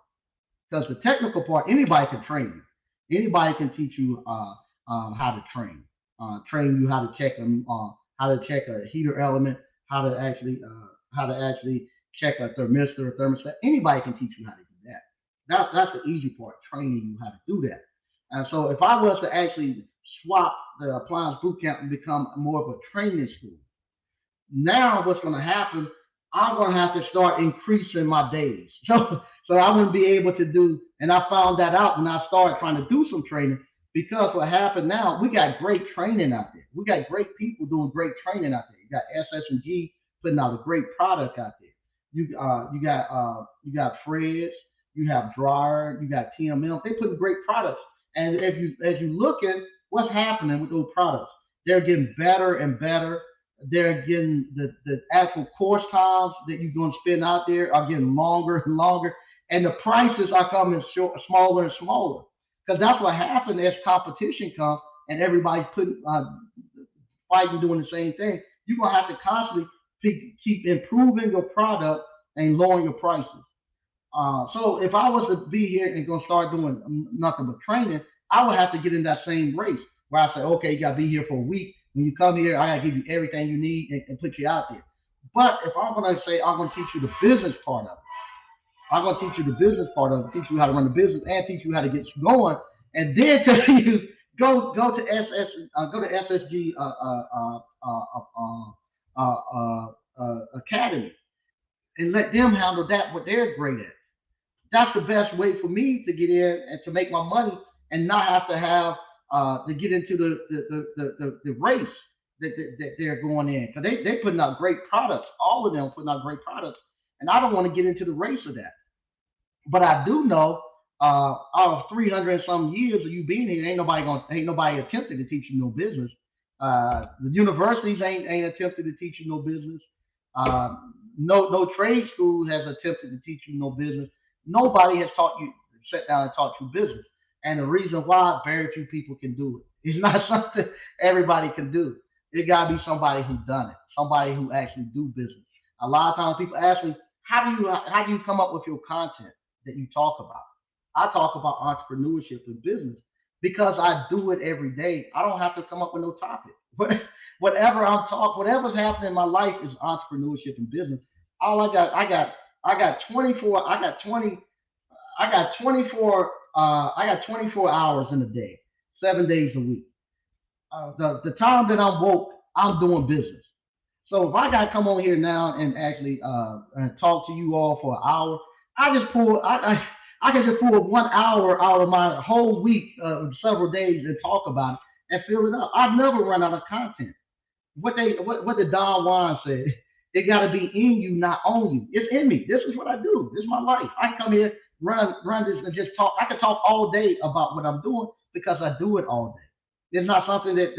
because the technical part anybody can train you. Anybody can teach you how to train you how to how to check a heater element, how to actually check a thermistor or thermostat. Anybody can teach you how to do that. That's the easy part, training you how to do that. And so if I was to actually swap the appliance boot camp and become more of a training school, now what's going to happen? I'm going to have to start increasing my days. So I wouldn't be able to do, and I found that out when I started trying to do some training because what happened now, we got great training out there. We got great people doing great training out there. You got SS&G putting out a great product out there. You got Fred's, you have Dryer, you got TMM. They putting great products. And if you as you look at what's happening with those products, they're getting better and better. They're getting the actual course times that you're going to spend out there are getting longer and longer, and the prices are coming smaller and smaller. Because that's what happened as competition comes and everybody's putting fighting doing the same thing. You're gonna have to constantly keep improving your product and lowering your prices. So if I was to be here and gonna start doing nothing but training, I would have to get in that same race where I say, okay, you gotta be here for a week. When you come here, I gotta give you everything you need and put you out there. But if I'm gonna say I'm gonna teach you the business part of it, I'm gonna teach you the business part of it, teach you how to run the business, and teach you how to get going, and then tell you go to SSG Academy and let them handle that what they're great at. That's the best way for me to get in and to make my money and not have to have to get into the race that they're going in because they putting out great products. All of them putting out great products, and I don't want to get into the race of that. But I do know out of 300 and some years of you being here, ain't nobody attempted to teach you no business. The universities ain't attempted to teach you no business. Uh, no trade school has attempted to teach you no business. Nobody has taught you sat down and taught you business. And the reason why very few people can do it. It's not something everybody can do. It gotta be somebody who done it, somebody who actually do business. A lot of times people ask me, how do you come up with your content that you talk about? I talk about entrepreneurship and business because I do it every day. I don't have to come up with no topic. Whatever's happening in my life is entrepreneurship and business. All I got 24, I got 24 hours in a day, 7 days a week. The time that I'm woke, I'm doing business. So if I got to come on here now and actually and talk to you all for an hour, I can just pull 1 hour out of my whole week, several days, and talk about it and fill it up. I've never run out of content. What the Don Juan said, it got to be in you, not on you. It's in me. This is what I do. This is my life. I can come here, run this, and just talk. I can talk all day about what I'm doing because I do it all day. It's not something that's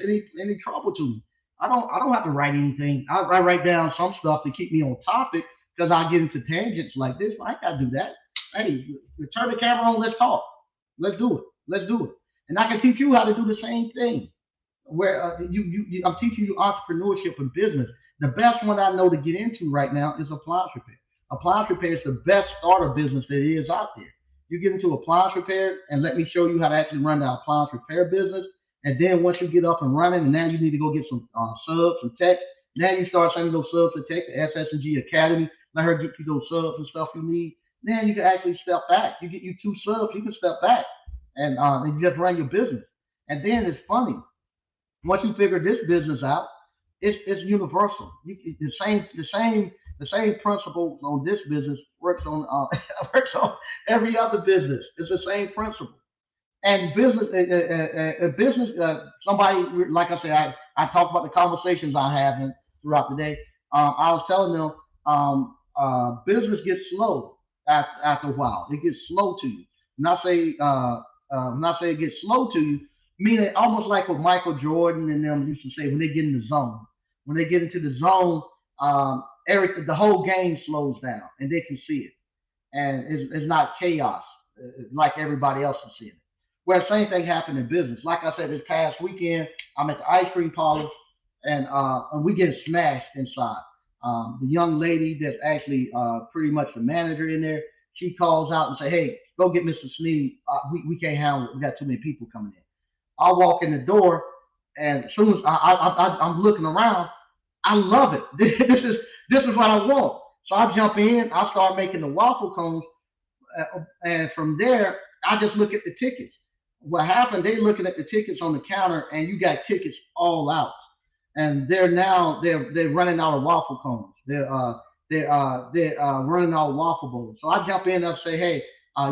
any trouble to me. I don't have to write anything. I write down some stuff to keep me on topic because I get into tangents like this. I ain't gotta do that. Hey, turn the camera on. Let's talk. Let's do it. Let's do it. And I can teach you how to do the same thing. Where I'm teaching you entrepreneurship and business. The best one I know to get into right now is appliance repair. Appliance repair is the best starter business that is out there. You get into appliance repair and let me show you how to actually run the appliance repair business. And then once you get up and running, and now you need to go get some subs and tech. Now you start sending those subs to tech, the SS&G Academy. Let her get you those subs and stuff you need. Then you can actually step back. You get you two subs, you can step back and you just run your business. And then it's funny Once you figure this business out, it's universal. The same principle on this business works on works on every other business. It's the same principle. And business. Somebody like I said, I talk about the conversations I have throughout the day. I was telling them, business gets slow after a while. It gets slow to you. Not say it gets slow to you, meaning almost like what Michael Jordan and them used to say when they get in the zone. When they get into the zone, the whole game slows down and they can see it, and it's not chaos like everybody else is seeing it. Well, same thing happened in business. Like I said, this past weekend, I'm at the ice cream parlor, and we get smashed inside. The young lady that's actually pretty much the manager in there, she calls out and say, "Hey, go get Mr. Sneed. We can't handle it. We got too many people coming in." I walk in the door, and as soon as I'm looking around, I love it. This is what I want. So I jump in. I start making the waffle cones, and from there, I just look at the tickets. What happened? They looking at the tickets on the counter, and you got tickets all out, and they're running out of waffle cones. They're running out of waffle bowls. So I jump in and I say, hey,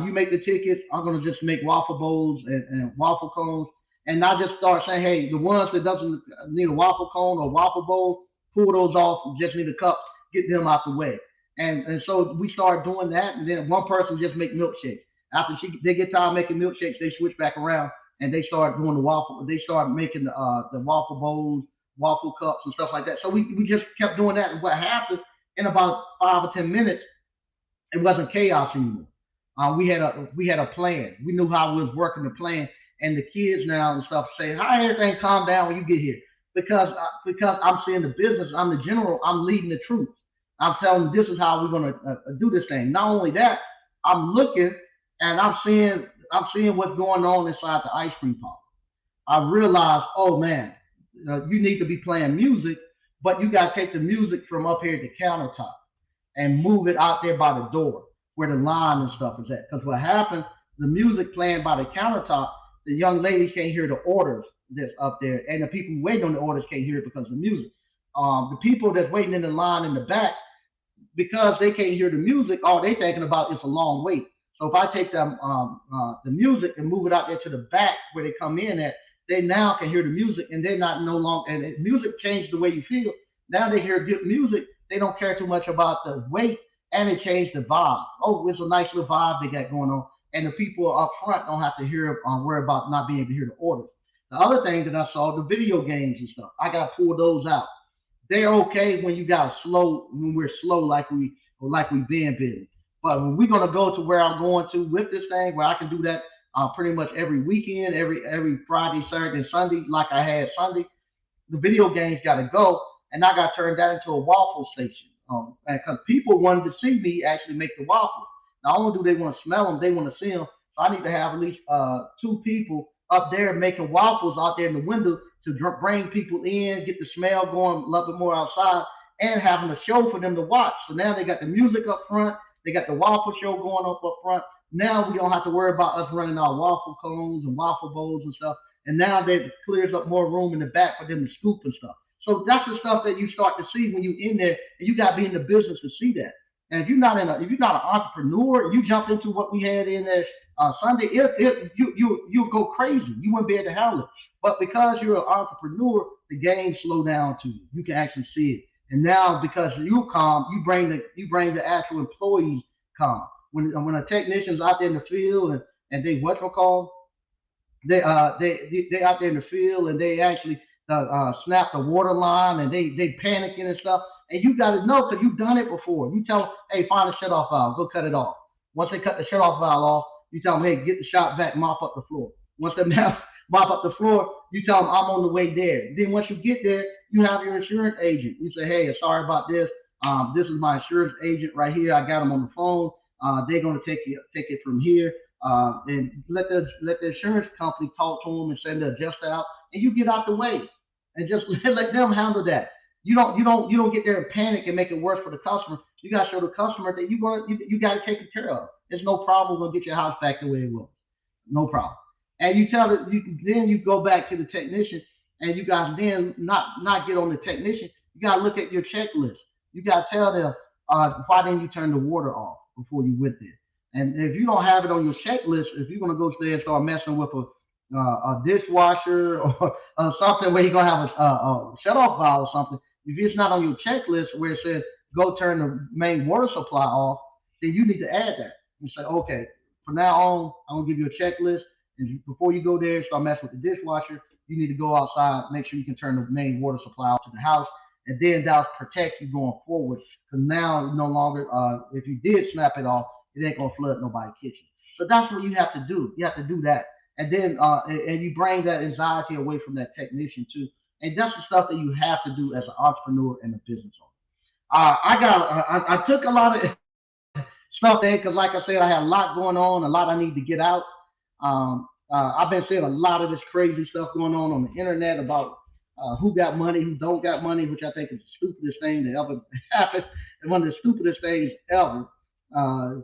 you make the tickets. I'm gonna just make waffle bowls and waffle cones, and I just start saying, hey, the ones that doesn't need a waffle cone or waffle bowl, pull those off. Just need a cup. Get them out the way. And so we start doing that, and then one person just make milkshakes. After they get tired of making milkshakes, they switch back around and they start doing the waffle. They start making the waffle bowls, waffle cups, and stuff like that. So we just kept doing that. And what happened in about 5 or 10 minutes, it wasn't chaos anymore. We had a plan. We knew how we was working the plan. And the kids now and stuff say, "How everything calm down when you get here?" Because I'm seeing the business. I'm the general. I'm leading the troops. I'm telling them this is how we're going to do this thing. Not only that, I'm looking and I'm seeing what's going on inside the ice cream parlor. I realized, oh man, you need to be playing music, but you got to take the music from up here at the countertop and move it out there by the door where the line and stuff is at. Because what happens, the music playing by the countertop, the young ladies can't hear the orders that's up there, and the people waiting on the orders can't hear it because of the music. The people that's waiting in the line in the back, because they can't hear the music, all they thinking about is a long wait. So if I take the music and move it out there to the back where they come in at, they now can hear the music, and they're not no longer. And music changed the way you feel. Now they hear good music. They don't care too much about the weight, and it changed the vibe. Oh, it's a nice little vibe they got going on, and the people up front don't have to hear worry about not being able to hear the orders. The other thing that I saw, the video games and stuff, I got to pull those out. They're okay when you got slow, when we're slow like we been busy. But when we're gonna go to where I'm going to with this thing, where I can do that pretty much every weekend, every Friday, Saturday, and Sunday, like I had Sunday, the video games got to go, and I got to turn that into a waffle station. Because people wanted to see me actually make the waffles. Not only do they want to smell them, they want to see them. So I need to have at least two people up there making waffles out there in the window to bring people in, get the smell going a little bit more outside, and having a show for them to watch. So now they got the music up front, they got the waffle show going up front. Now we don't have to worry about us running our waffle cones and waffle bowls and stuff. And now that clears up more room in the back for them to scoop and stuff. So that's the stuff that you start to see when you in there, and you got to be in the business to see that. And if you're not an entrepreneur, you jump into what we had in there Sunday, you'll go crazy. You wouldn't be able to handle it. But because you're an entrepreneur, the game slow down to you. You can actually see it. And now because you calm, you bring the actual employees calm. When a technician's out there in the field and they what we call they out there in the field and they actually snap the water line and they panicking and stuff. And you got to know because you've done it before. You tell them, hey, find a shut off valve, go cut it off. Once they cut the shut off valve off, you tell them, hey, get the shop vac, mop up the floor. Once they mop up the floor, you tell them I'm on the way there. Then once you get there, you have your insurance agent. You say, hey, sorry about this. This is my insurance agent right here. I got them on the phone. They're going to take it from here. And let the insurance company talk to them and send the adjuster out, and you get out the way, and just let them handle that. You don't get there and panic and make it worse for the customer. You got to show the customer that you got to take it care of. There's no problem. We'll get your house back the way it was. No problem. And you tell it. Then you go back to the technician and you guys then not get on the technician. You gotta look at your checklist. You gotta tell them why didn't you turn the water off before you went there. And if you don't have it on your checklist, if you're gonna go there and start messing with a dishwasher or something where you're gonna have a shut off valve or something, if it's not on your checklist where it says go turn the main water supply off, then you need to add that and say, okay, from now on, I'm gonna give you a checklist. And before you go there, start messing with the dishwasher, you need to go outside, make sure you can turn the main water supply off to the house, and then that'll protect you going forward. Because now, no longer, if you did snap it off, it ain't gonna flood nobody's kitchen. So that's what you have to do. You have to do that, and then and you bring that anxiety away from that technician too. And that's the stuff that you have to do as an entrepreneur and a business owner. I took a lot of stuff there because, like I said, I had a lot going on, a lot I need to get out. I've been seeing a lot of this crazy stuff going on the internet about who got money, who don't got money, which I think is the stupidest thing that ever happened, and one of the stupidest things ever.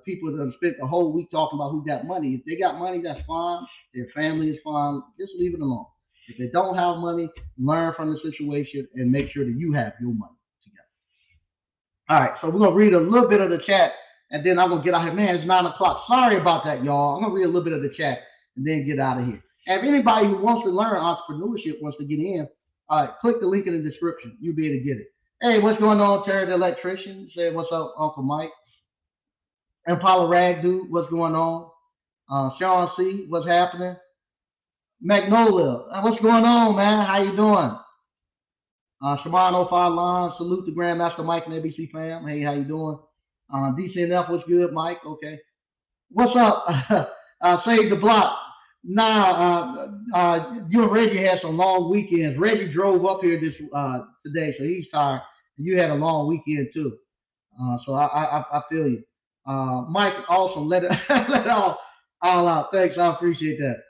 People that have spent the whole week talking about who got money. If they got money, that's fine. Their family is fine. Just leave it alone. If they don't have money, learn from the situation and make sure that you have your money together. All right, so we're gonna read a little bit of the chat, and then I'm gonna get out here. Man, it's 9 o'clock. Sorry about that, y'all. I'm gonna read a little bit of the chat and then get out of here. And if anybody who wants to learn entrepreneurship wants to get in, click the link in the description. You'll be able to get it. Hey, what's going on, Terry the electrician? Say what's up, Uncle Mike. Impala Rag Dude, what's going on? Sean C, what's happening? Magnolia, what's going on, man? How you doing? Shimon 05 Lon, salute the Grandmaster Mike and ABC fam. Hey, how you doing? DCNF, what's good, Mike? Okay. What's up? Save the block. Nah, you and Reggie had some long weekends. Reggie drove up here this today, so he's tired. You had a long weekend too. So I feel you. Mike, awesome. Let it let it all out. Thanks, I appreciate that.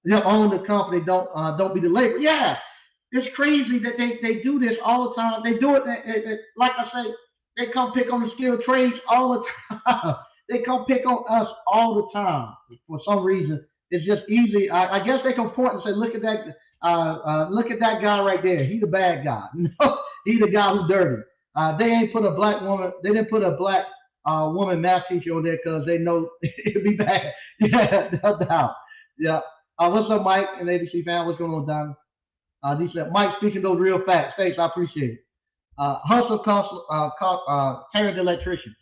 You own the company, don't be the labor. Yeah, it's crazy that they do this all the time. They do it, like I say, they come pick on the skilled trades all the time. They come pick on us all the time for some reason. It's just easy. I guess they can point and say, look at that guy right there. He the bad guy. No, he the guy who's dirty. They ain't put a black woman. They didn't put a black woman math teacher on there because they know it'd be bad. Yeah, no doubt. Yeah. What's up, Mike and ABC fan? What's going on, Don? He said, Mike speaking those real facts. Thanks, I appreciate it. Hustle carrying the electrician.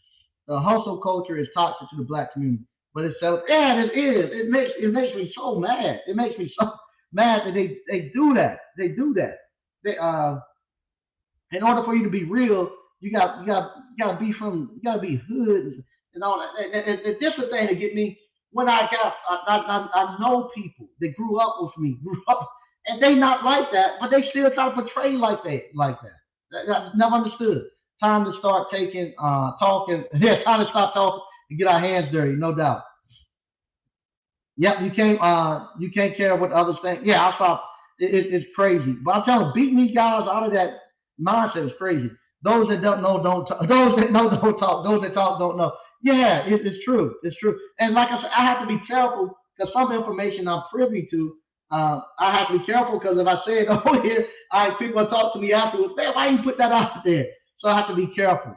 The hustle culture is toxic to the black community, but it's so yeah, it is. It makes me so mad. It makes me so mad that they do that. They do that. They in order for you to be real, you gotta be from you gotta be hood and all that. And this is the thing that get me when I know people that grew up with me, grew up, and they not like that, but they still try to portray like that. I never understood. Time to start taking talking. Yeah, time to stop talking and get our hands dirty, no doubt. Yep, you can't care what others think. Yeah, I thought it's crazy. But I'm telling you, beating these guys out of that mindset is crazy. Those that don't know don't talk. Those that know don't talk. Those that talk don't know. Yeah, it's true. It's true. And like I said, I have to be careful because some information I'm privy to, I have to be careful because if I say it over here, people will talk to me afterwards. Man, why you put that out there? So I have to be careful.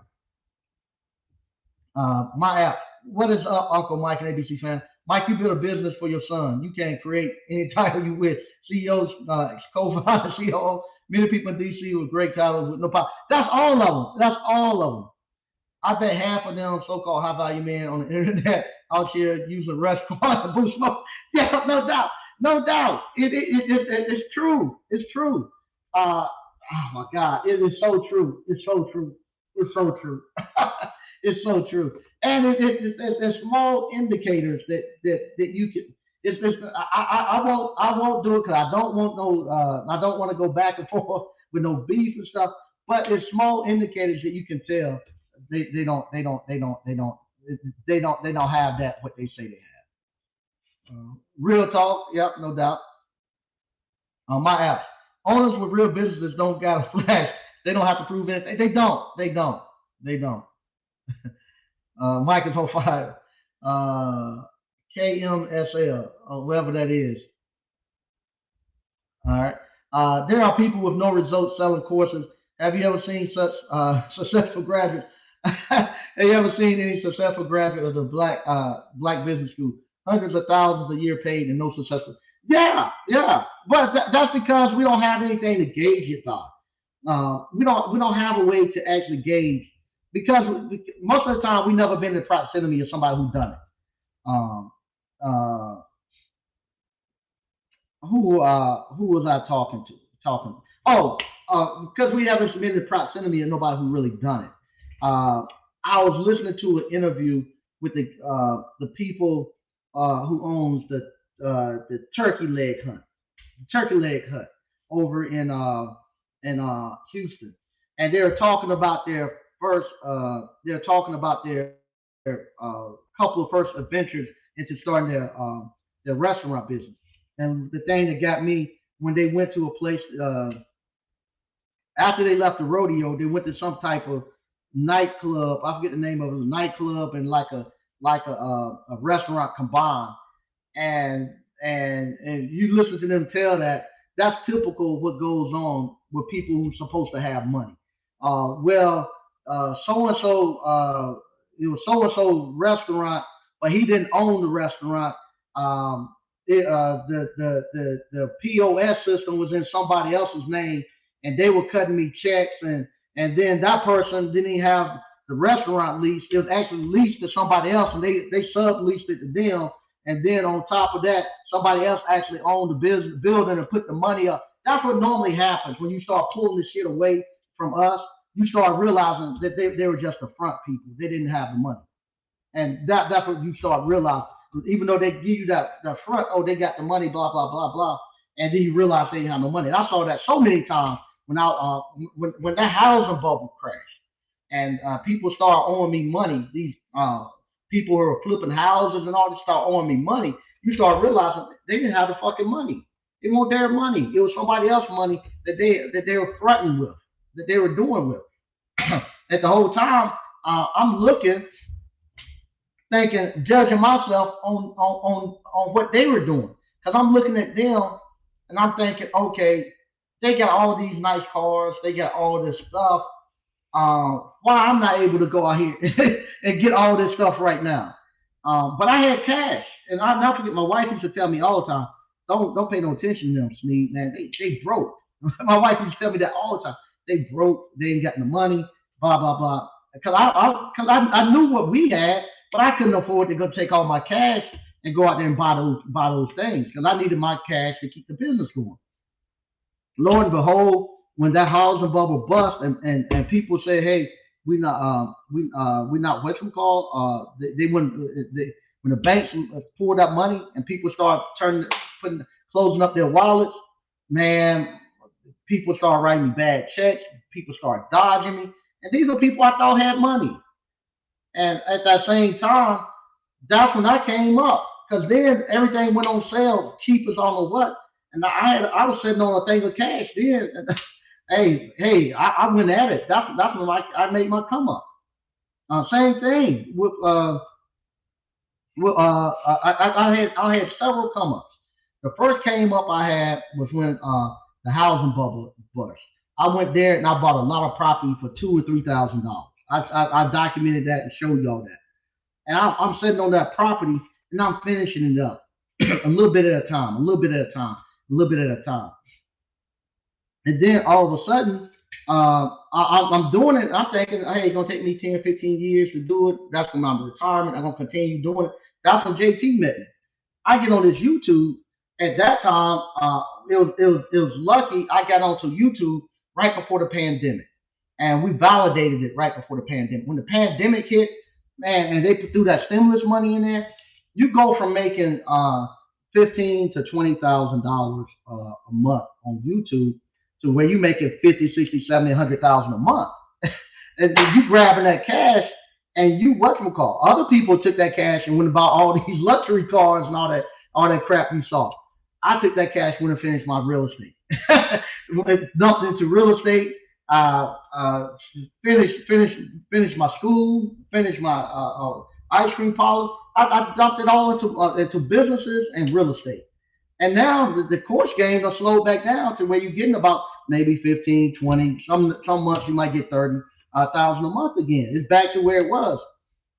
My app. What is up, Uncle Mike and ABC fan? Mike, you build a business for your son. You can create any title you wish. CEOs, co-founder, CEO. Many people in DC with great titles with no power. That's all of them. That's all of them. I bet half of them so-called high-value men on the internet out here using restaurants to boost smoke. Yeah, no doubt. No doubt. It's true. It's true. Oh my God, it is so true. It's so true. It's so true. It's so true. And it's small indicators that you can. I won't do it because I don't want to go back and forth with no beef and stuff. But it's small indicators that you can tell they don't have that what they say they have. Real talk, yep, no doubt. My app. Owners with real businesses don't got a flash. They don't have to prove anything. They don't. They don't. They don't. Mike is on fire. KMSL, or whatever that is. All right. There are people with no results selling courses. Have you ever seen such successful graduates? Have you ever seen any successful graduate of the black business school? Hundreds of thousands a year paid and no successful. Yeah, yeah, but that's because we don't have anything to gauge it by. We don't have a way to actually gauge because most of the time we never been in proximity of somebody who done it. Um, uh, who was I talking to? Talking. Oh, because we haven't been in proximity of nobody who really done it. Uh, I was listening to an interview with the people who owns the turkey leg hut over in Houston, and they're talking about their first. They're talking about their couple of first adventures into starting their restaurant business. And the thing that got me when they went to a place after they left the rodeo, they went to some type of nightclub. I forget the name of it. It was a nightclub and like a restaurant combined and and you listen to them tell that, that's typical of what goes on with people who's supposed to have money. Well, so and so, it was so and so restaurant, but he didn't own the restaurant. Um, the POS system was in somebody else's name, and they were cutting me checks, and then that person didn't even have the restaurant lease. It was actually leased to somebody else, and they subleased it to them. And then on top of that, somebody else actually owned the business, building and put the money up. That's what normally happens when you start pulling this shit away from us. You start realizing that they were just the front people. They didn't have the money. And that's what you start realizing. Even though they give you that front, oh, they got the money, blah blah blah blah, and then you realize they didn't have no money. And I saw that so many times when that housing bubble crashed, and people start owing me money. These people who are flipping houses and all this start owing me money. You start realizing they didn't have the fucking money. It wasn't their money. It was somebody else's money that they were fronting with, that they were doing with. At the whole time, I'm looking thinking, judging myself on what they were doing. Because I'm looking at them and I'm thinking, okay, they got all these nice cars, they got all this stuff. Why I'm not able to go out here and get all this stuff right now? But I had cash, and I never forget. My wife used to tell me all the time, don't pay no attention to them, Sneed. Man, they broke. My wife used to tell me that all the time. They broke. They ain't got no money. Blah blah blah. Because I knew what we had, but I couldn't afford to go take all my cash and go out there and buy those things because I needed my cash to keep the business going. Lo and behold, when that housing bubble bust and people say, hey, we not what you call they wouldn't when the banks pulled that money and people start turning putting closing up their wallets, man, people start writing bad checks, people start dodging me, and these are people I thought had money. And at that same time, that's when I came up because then everything went on sale cheap as all of what. And I was sitting on a thing of cash then. Hey, I went at it. That's when I made my come up. Same thing with I had several come ups. The first came up I had was when the housing bubble burst. I went there and I bought a lot of property for $2,000 or $3,000. I documented that and showed y'all that. And I'm sitting on that property and I'm finishing it up a little bit at a time, a little bit at a time, a little bit at a time. And then all of a sudden, I'm doing it. I'm thinking, hey, it's gonna take me 10, 15 years to do it. That's when I'm retirement. I'm gonna continue doing it. That's when JT met me. I get on this YouTube. At that time, it was lucky I got onto YouTube right before the pandemic, and we validated it right before the pandemic. When the pandemic hit, man, and they threw that stimulus money in there, you go from making fifteen to $20,000 a month on YouTube to where you making 50, 60, 70, 100,000 a month. And you grabbing that cash and you whatchamacall. Other people took that cash and went and bought all these luxury cars and all that crap you saw. I took that cash, went and finished my real estate. Dumped into real estate, finished my school, finished my ice cream parlor. I dumped it all into businesses and real estate. And now the course games are slowed back down to where you're getting about maybe 15, 20. Some months you might get 30,000 a month again. It's back to where it was,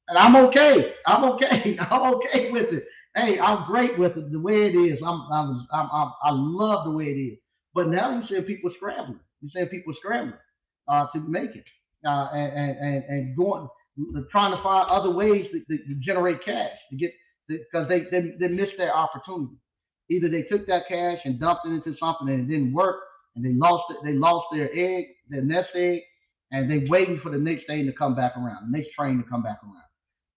and I'm okay. I'm okay. I'm okay with it. Hey, I'm great with it the way it is. I love the way it is. But now you see people scrambling. You see people scrambling to make it, and going trying to find other ways to generate cash to get because they missed their opportunity. Either they took that cash and dumped it into something and it didn't work, and they lost it. They lost their egg, their nest egg, and they waiting for the next thing to come back around, the next train to come back around.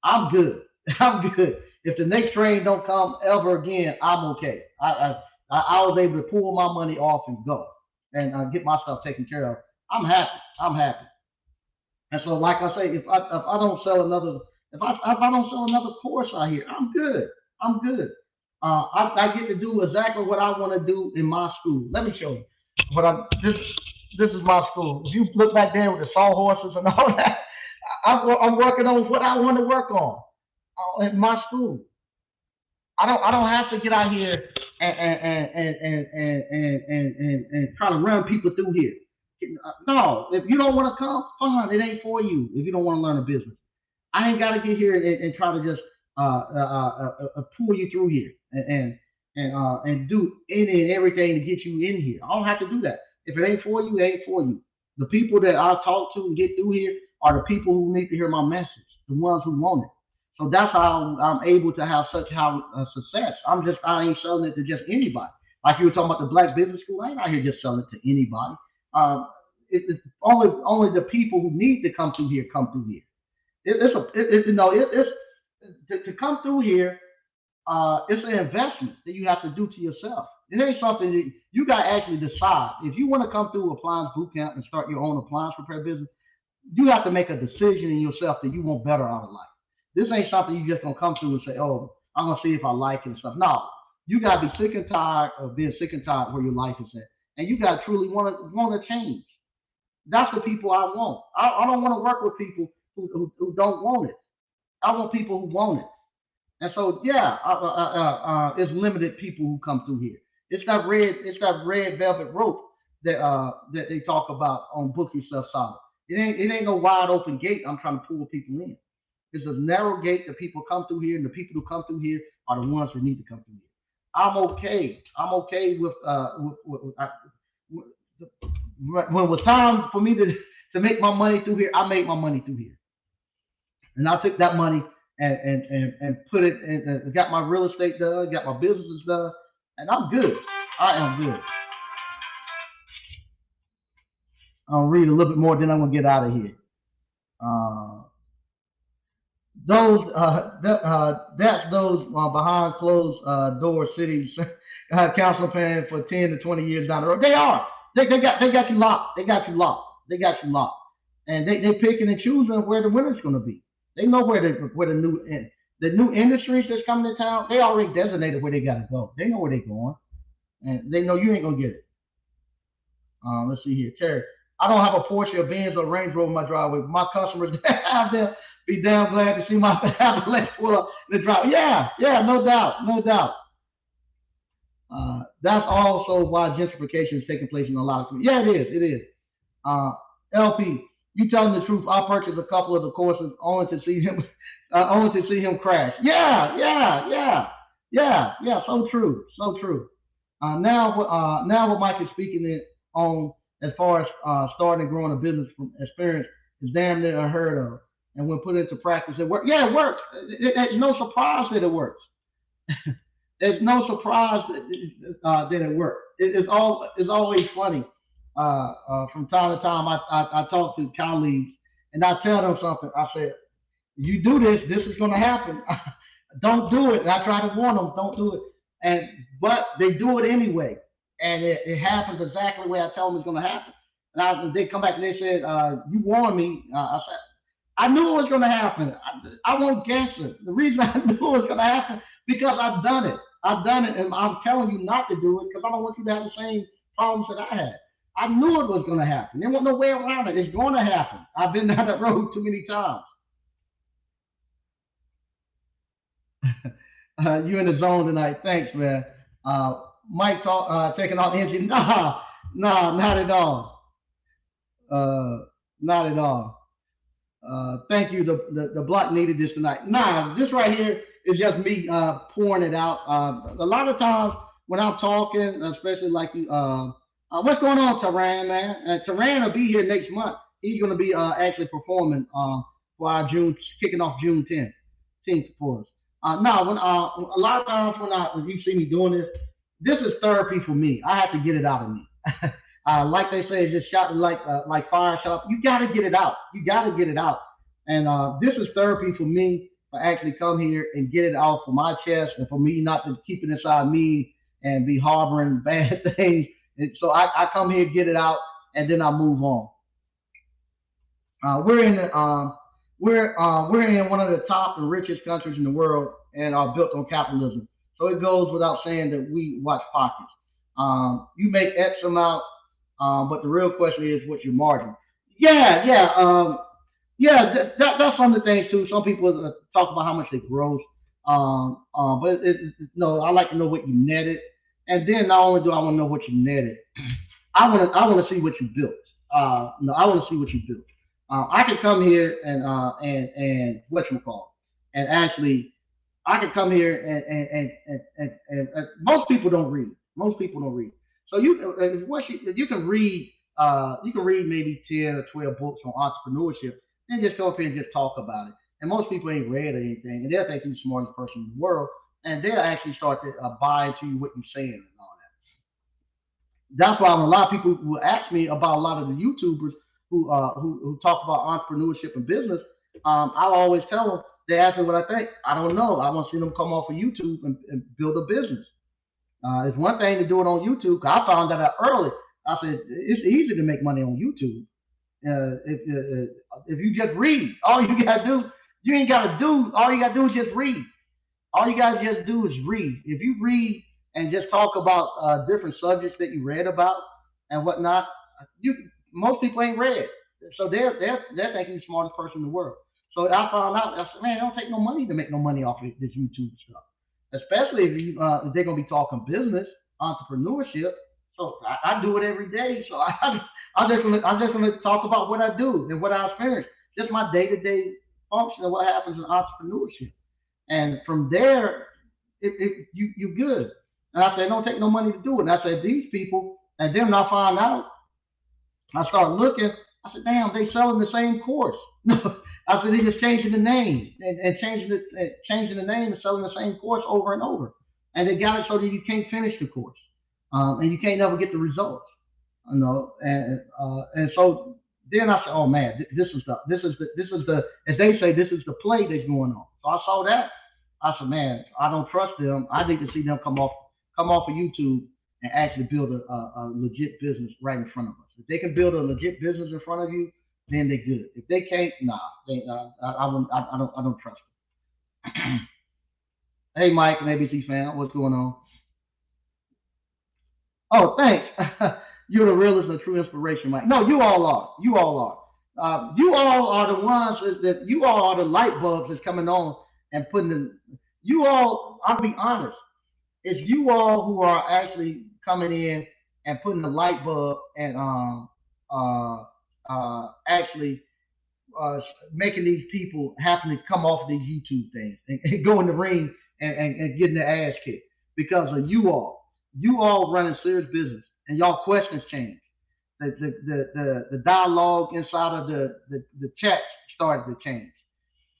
I'm good. I'm good. If the next train don't come ever again, I'm okay. I was able to pull my money off and go and get my stuff taken care of. I'm happy. I'm happy. And so, like I say, if I don't sell another if I don't sell another course out here, I'm good. I'm good. I get to do exactly what I want to do in my school. Let me show you. What I this is my school. If you look back there with the sawhorses and all that, I'm working on what I want to work on in my school. I don't have to get out here and try to run people through here. No, if you don't want to come, fine. It ain't for you. If you don't want to learn a business, I ain't got to get here and try to just pull you through here and do any and everything to get you in here. I don't have to do that. If it ain't for you, it ain't for you. The people that I talk to and get through here are the people who need to hear my message, the ones who want it. So that's how I'm able to have such how success. I ain't selling it to just anybody. Like you were talking about the Black Business School, I ain't out here just selling it to anybody. It's only the people who need to come through here come through here. It's to come through here. It's an investment that you have to do to yourself. It ain't something that you got to actually decide. If you want to come through appliance boot camp and start your own appliance repair business, you have to make a decision in yourself that you want better out of life. This ain't something you just gonna come through and say, "Oh, I'm gonna see if I like it and stuff." No, you gotta be sick and tired of being sick and tired where your life is at, and you gotta truly want to change. That's the people I want. I don't want to work with people who don't want it. I want people who want it. And so, yeah, it's limited people who come through here. It's that red velvet rope that they talk about on books and stuff. Solid. It ain't no wide open gate. I'm trying to pull people in. It's a narrow gate that people come through here, and the people who come through here are the ones who need to come through here. I'm okay. I'm okay with when it was time for me to make my money through here. I made my money through here, and I took that money and put it and got my real estate done, got my businesses done, and I'm good. I am good. I'll read a little bit more, then I'm gonna get out of here. Uh, that's those behind closed door cities council paying for 10 to 20 years down the road. They are. They got you locked. They got you locked. They got you locked. And they picking and choosing where the winner's going to be. They know where the new industries that's coming to town. They already designated where they got to go. They know where they're going, and they know you ain't gonna get it. Let's see here, Terry. I don't have a Porsche, a Benz, or Range Rover in my driveway. My customers have them be damn glad to see my Appliance pull up in the driveway. Yeah, yeah, no doubt, no doubt. That's also why gentrification is taking place in a lot of communities. Yeah, it is. It is. Uh, LP, you telling the truth? I purchased a couple of the courses only to see him, only to see him crash. Yeah, yeah, yeah, yeah, yeah. So true, so true. Now what Mike is speaking on as far as starting and growing a business from experience is damn near unheard of. And when put into practice, it works. Yeah, it works. It's no surprise that it works. There's no surprise that it works. It's always funny. From time to time, I talk to colleagues and I tell them something. I said, "You do this, this is going to happen. Don't do it." And I try to warn them, "Don't do it." But they do it anyway, and it happens exactly the way I tell them it's going to happen. And they come back and they said, "You warned me." I said, "I knew it was going to happen. I won't guess it. The reason I knew it was going to happen because I've done it. I've done it, and I'm telling you not to do it because I don't want you to have the same problems that I had. I knew it was going to happen. There was no way around it. It's going to happen. I've been down that road too many times." You in the zone tonight. Thanks, man. Mike taking off energy. Nah, nah, not at all. Uh, not at all. Thank you. The block needed this tonight. Nah, this right here is just me pouring it out. A lot of times when I'm talking, especially like you, what's going on, Taran, man? Taran will be here next month. He's going to be actually performing for our June, kicking off June 10th for us. No, when a lot of times when you see me doing this, this is therapy for me. I have to get it out of me. Like they say, just shot like fire shot. You got to get it out. You got to get it out. And this is therapy for me to actually come here and get it out from my chest, and for me not to keep it inside me and be harboring bad things. And so I come here, get it out, and then I move on. Uh, we're in the, um, we're in one of the top and richest countries in the world, and are built on capitalism. So it goes without saying that we watch pockets. You make X amount, but the real question is, what's your margin? Yeah, yeah, yeah. That's some of the things too. Some people talk about how much they gross, but no, I like to know what you netted, and then not only do I want to know what you netted, I want to see what you built. No, I want to see what you built. I can come here and what you call, and actually I can come here and most people don't read. Most people don't read. So once you can read, you can read maybe 10 or 12 books on entrepreneurship, and just go up here and just talk about it. And most people ain't read anything, and they'll think you're the smartest person in the world, and they'll actually start to buy into what you're saying and all that. That's why when a lot of people will ask me about a lot of the YouTubers who talk about entrepreneurship and business, I'll always tell them. They ask me what I think. I don't know. I want to see them come off of YouTube and build a business. It's one thing to do it on YouTube. 'Cause I found that out early. I said it's easy to make money on YouTube. If you just read, all you gotta do, you ain't gotta do. All you gotta do is just read. All you gotta just do is read. If you read and just talk about different subjects that you read about and whatnot, you most people ain't read, so they're thinking the smartest person in the world. So I found out. I said, man, it don't take no money to make no money off of this YouTube stuff, especially if they're gonna be talking business, entrepreneurship. So I do it every day. So I'm just gonna talk about what I do and what I experience, just my day to day function and what happens in entrepreneurship. And from there, you good. And I said, don't take no money to do it. And I said, these people, and then I find out, I started looking. I said, damn, they selling the same course. I said, they just changing the name and changing the name and selling the same course over and over. And they got it so that you can't finish the course, and you can't never get the results. You know, and so then I said, oh man, this is the as they say, this is the play that's going on. So I saw that. I said, man, I don't trust them. I need to see them come off of YouTube and actually build a legit business right in front of us. If they can build a legit business in front of you, then they're good. If they can't, nah, I don't trust them. Hey, Mike, an ABC fan, what's going on? Oh, thanks. You're the realest and true inspiration, Mike. No, you all are. You all are. You all are the ones that you all are the light bulbs that's coming on and putting the. You all, I'll be honest. It's you all who are actually coming in and putting the light bulb and actually uh, making these people happen to come off these YouTube things and go in the ring and getting their ass kicked because of you all. You all running serious business and y'all questions change. The dialogue inside of the chat started to change.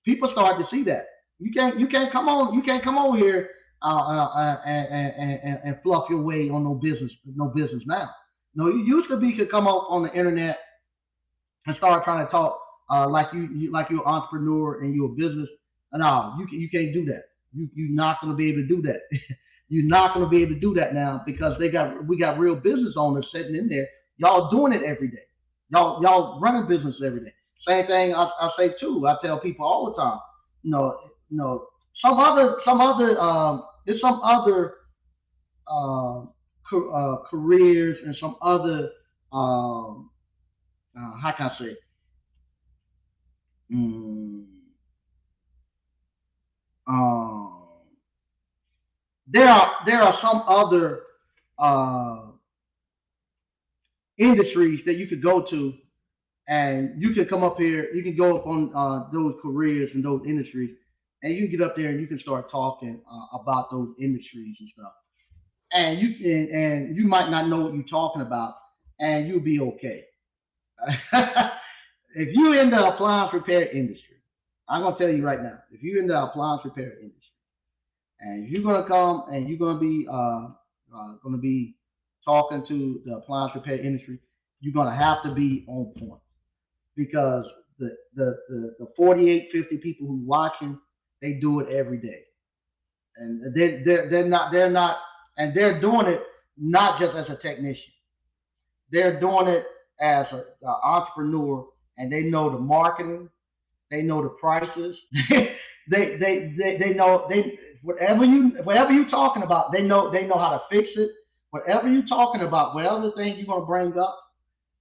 People started to see that. You can't come on here and fluff your way on no business now. No, you used to be could come up on the internet and start trying to talk like you're an entrepreneur and you're a business. No, you can't do that. You're not going to be able to do that. You're not going to be able to do that now because we got real business owners sitting in there. Y'all doing it every day. Y'all running business every day. Same thing I say too. I tell people all the time. You know, you know, there's some other uh, careers and some other how can I say mm, um, there are some other uh, industries that you could go to, and you can come up here. You can go up on those careers and those industries, and you can get up there and you can start talking about those industries and stuff. And you might not know what you're talking about, and you'll be okay. If you're in the appliance repair industry, I'm gonna tell you right now, if you're in the appliance repair industry, and you're gonna come and you're gonna be talking to the appliance repair industry, you're gonna have to be on point because the 48, 50 people who watching, they do it every day, and they're not, and they're doing it not just as a technician. They're doing it as an entrepreneur, and they know the marketing, they know the prices, they know whatever you talking about, they know how to fix it. Whatever you talking about, whatever the thing you're gonna bring up,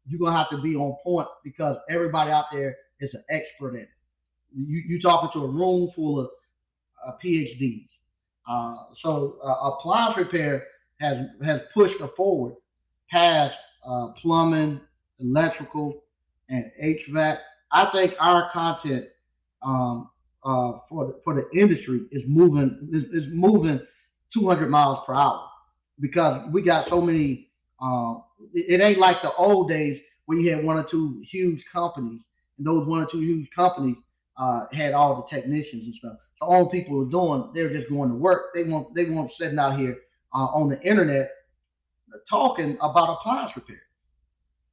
you're gonna have to be on point because everybody out there is an expert in it. You talking to a room full of PhDs. Appliance repair has pushed forward past plumbing, electrical, and HVAC. I think our content for the industry is moving 200 miles per hour because we got so many. It ain't like the old days when you had one or two huge companies, and those one or two huge companies had all the technicians and stuff. So all people were doing, they were just going to work. They weren't sitting out here on the internet talking about appliance repair.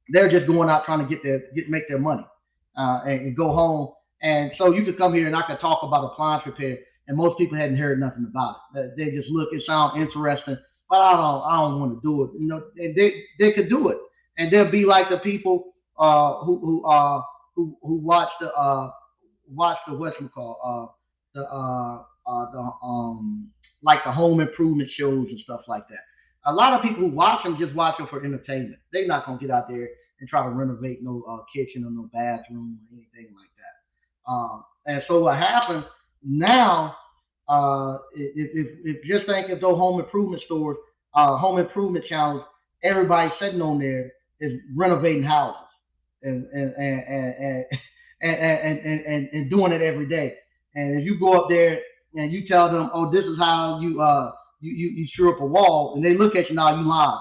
They're just going out trying to make their money and go home. And so you could come here and I could talk about appliance repair, and most people hadn't heard nothing about it. They just look, it sounds interesting, but I don't want to do it. And they could do it, and they'll be like the people who watch the what's it called the like the home improvement shows and stuff like that. A lot of people who watch them just watch them for entertainment. They're not gonna get out there and try to renovate no kitchen or no bathroom or anything like that. And so what happens now? If just think of those home improvement stores, home improvement channels, everybody sitting on there is renovating houses and and and and and, and doing it every day. And if you go up there and you tell them, oh, this is how you screw up a wall, and they look at you now, you lying.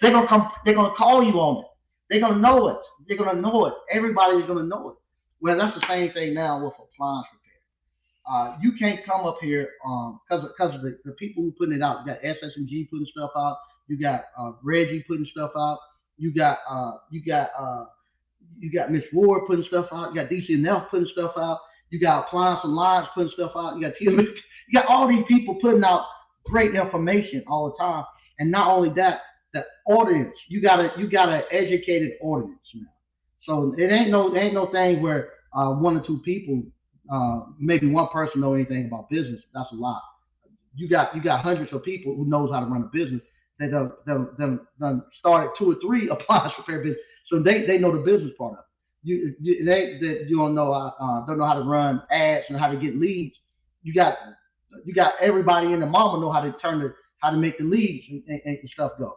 They're gonna come. They're gonna call you on it. They're gonna know it. They're gonna know it. Everybody's gonna know it. Well, that's the same thing now with appliance repair. You can't come up here because of the people who putting it out. You got SSMG putting stuff out. You got Reggie putting stuff out. You got Miss Ward putting stuff out. You got DCNF putting stuff out. You got Appliance Alliance putting stuff out. You got TMS. You got all these people putting out great information all the time. And not only that, the audience. You got an educated audience now. So it ain't no thing where one or two people, maybe one person know anything about business. That's a lot. You got hundreds of people who knows how to run a business. They done started two or three appliance repair business, so they know the business part of it. You don't know how to run ads and how to get leads. You got everybody in the mama know how to make the leads and stuff go.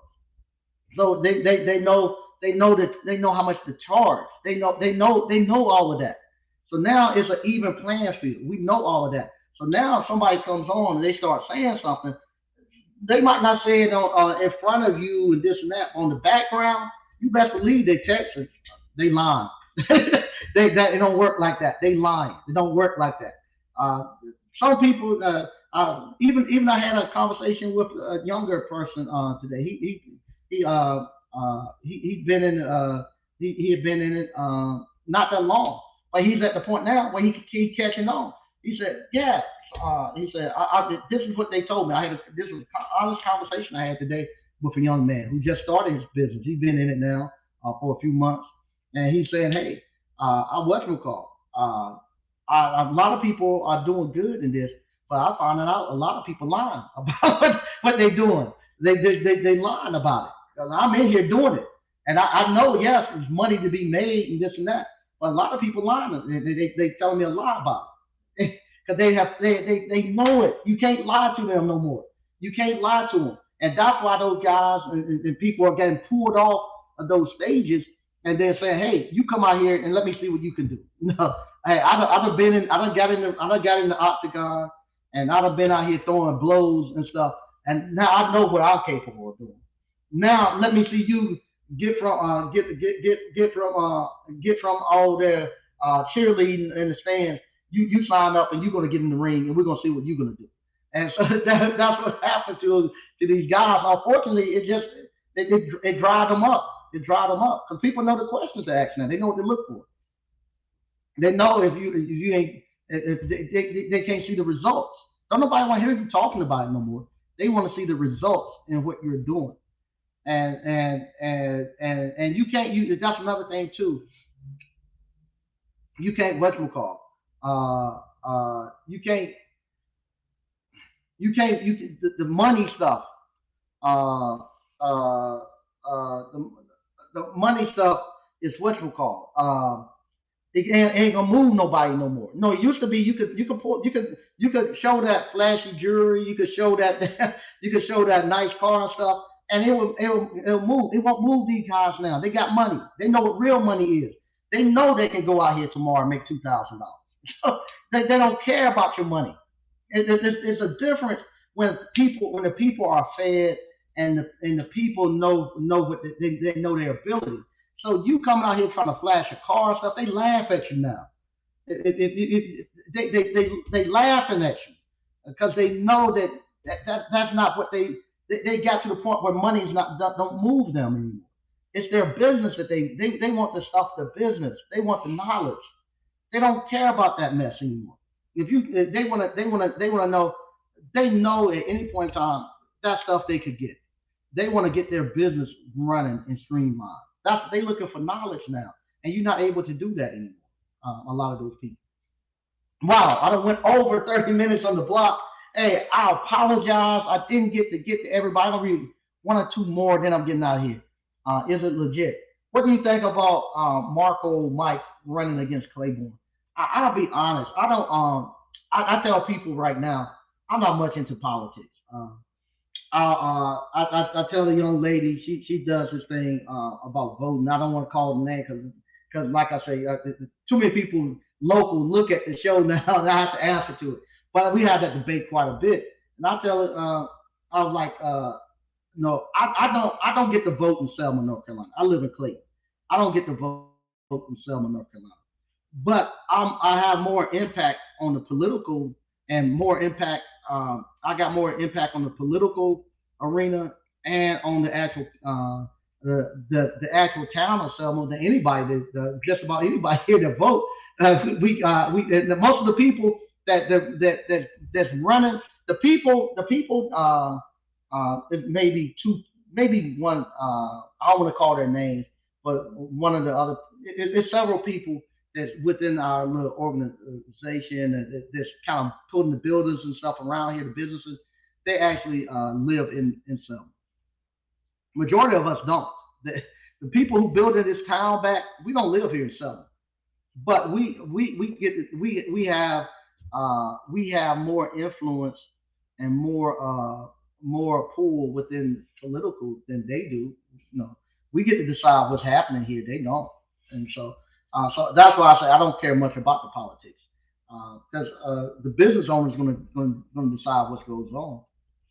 So they know how much to charge. They know all of that. So now it's an even playing field. We know all of that. So now if somebody comes on and they start saying something, they might not say it in front of you and this and that. On the background, you best believe they text us. They lying. It don't work like that. They lying. It don't work like that. Some people, even I had a conversation with a younger person today. He'd been in he had been in it not that long, but he's at the point now where he catching on. He said, yeah. He said, this is what they told me. This was an honest conversation I had today with a young man who just started his business. He's been in it now for a few months, and he's saying, hey, I wasn't called. A lot of people are doing good in this, but I found out a lot of people lying about what they're doing. They lying about it. I'm in here doing it, and I know yes, there's money to be made and this and that, but a lot of people lying. They telling me a lot about it because they know it. You can't lie to them no more. You can't lie to them. And that's why those guys and people are getting pulled off of those stages, and they're saying, "Hey, you come out here and let me see what you can do." No, hey, I done been in, I done got in the octagon, and I done been out here throwing blows and stuff, and now I know what I'm capable of doing. Now let me see you get from all their cheerleading in the stands. You sign up and you're gonna get in the ring, and we're gonna see what you're gonna do. And so that's what happened to these guys. Unfortunately, it dried them up. It dried them up because people know the questions to ask now. They know what to look for. They know if you ain't if they can't see the results. Don't nobody want to hear you talking about it no more. They want to see the results in what you're doing. And you can't use. That's another thing too. You can't what you call. You can't the money stuff. Uh, uh, the money stuff is what you call. It ain't gonna move nobody no more. No, it used to be you could show that flashy jewelry, you could show that you could show that nice car and stuff, and it'll move. It won't move these guys now. They got money. They know what real money is. They know they can go out here tomorrow and make $2,000. So they don't care about your money. It's a difference when the people are fed and the people know what they know their ability. So you come out here trying to flash a car and stuff, they laugh at you now. They laughing at you because they know that's not what they got to the point where money's not don't move them anymore. It's their business that they want the stuff, the business. They want the knowledge. They don't care about that mess anymore. If they want to know, they know at any point in time that stuff they could get. They want to get their business running and streamlined. That's they looking for knowledge now, and you're not able to do that anymore. A lot of those people. Wow, I done went over 30 minutes on the block. Hey, I apologize. I didn't get to everybody. I'm gonna read one or two more, then I'm getting out of here. Is it legit? What do you think about Marco Mike running against Claiborne? I'll be honest. I don't. I tell people right now, I'm not much into politics. I tell the young lady she does this thing about voting. I don't want to call her name because like I say, too many people local look at the show now and I have to answer to it. But we had that debate quite a bit, and I tell her, I was like, no, I don't get to vote in Selma, North Carolina. I live in Clayton. I don't get to vote in Selma, North Carolina. But I have more impact on the political and more impact. I got more impact on the political arena and on the actual the actual town of Selma than anybody. Just about anybody here to vote. Most of the people that's running the people maybe two maybe one I don't want to call their names, but one of the other it's several people that's within our little organization and that's kind of putting the buildings and stuff around here, the businesses. They actually live in Selma. Majority of us don't. The people who built this town back, we don't live here in Selma, but we have more influence and more pull within political than they do. You know, we get to decide what's happening here. They don't, and so that's why I say I don't care much about the politics because the business owner is going to decide what goes on.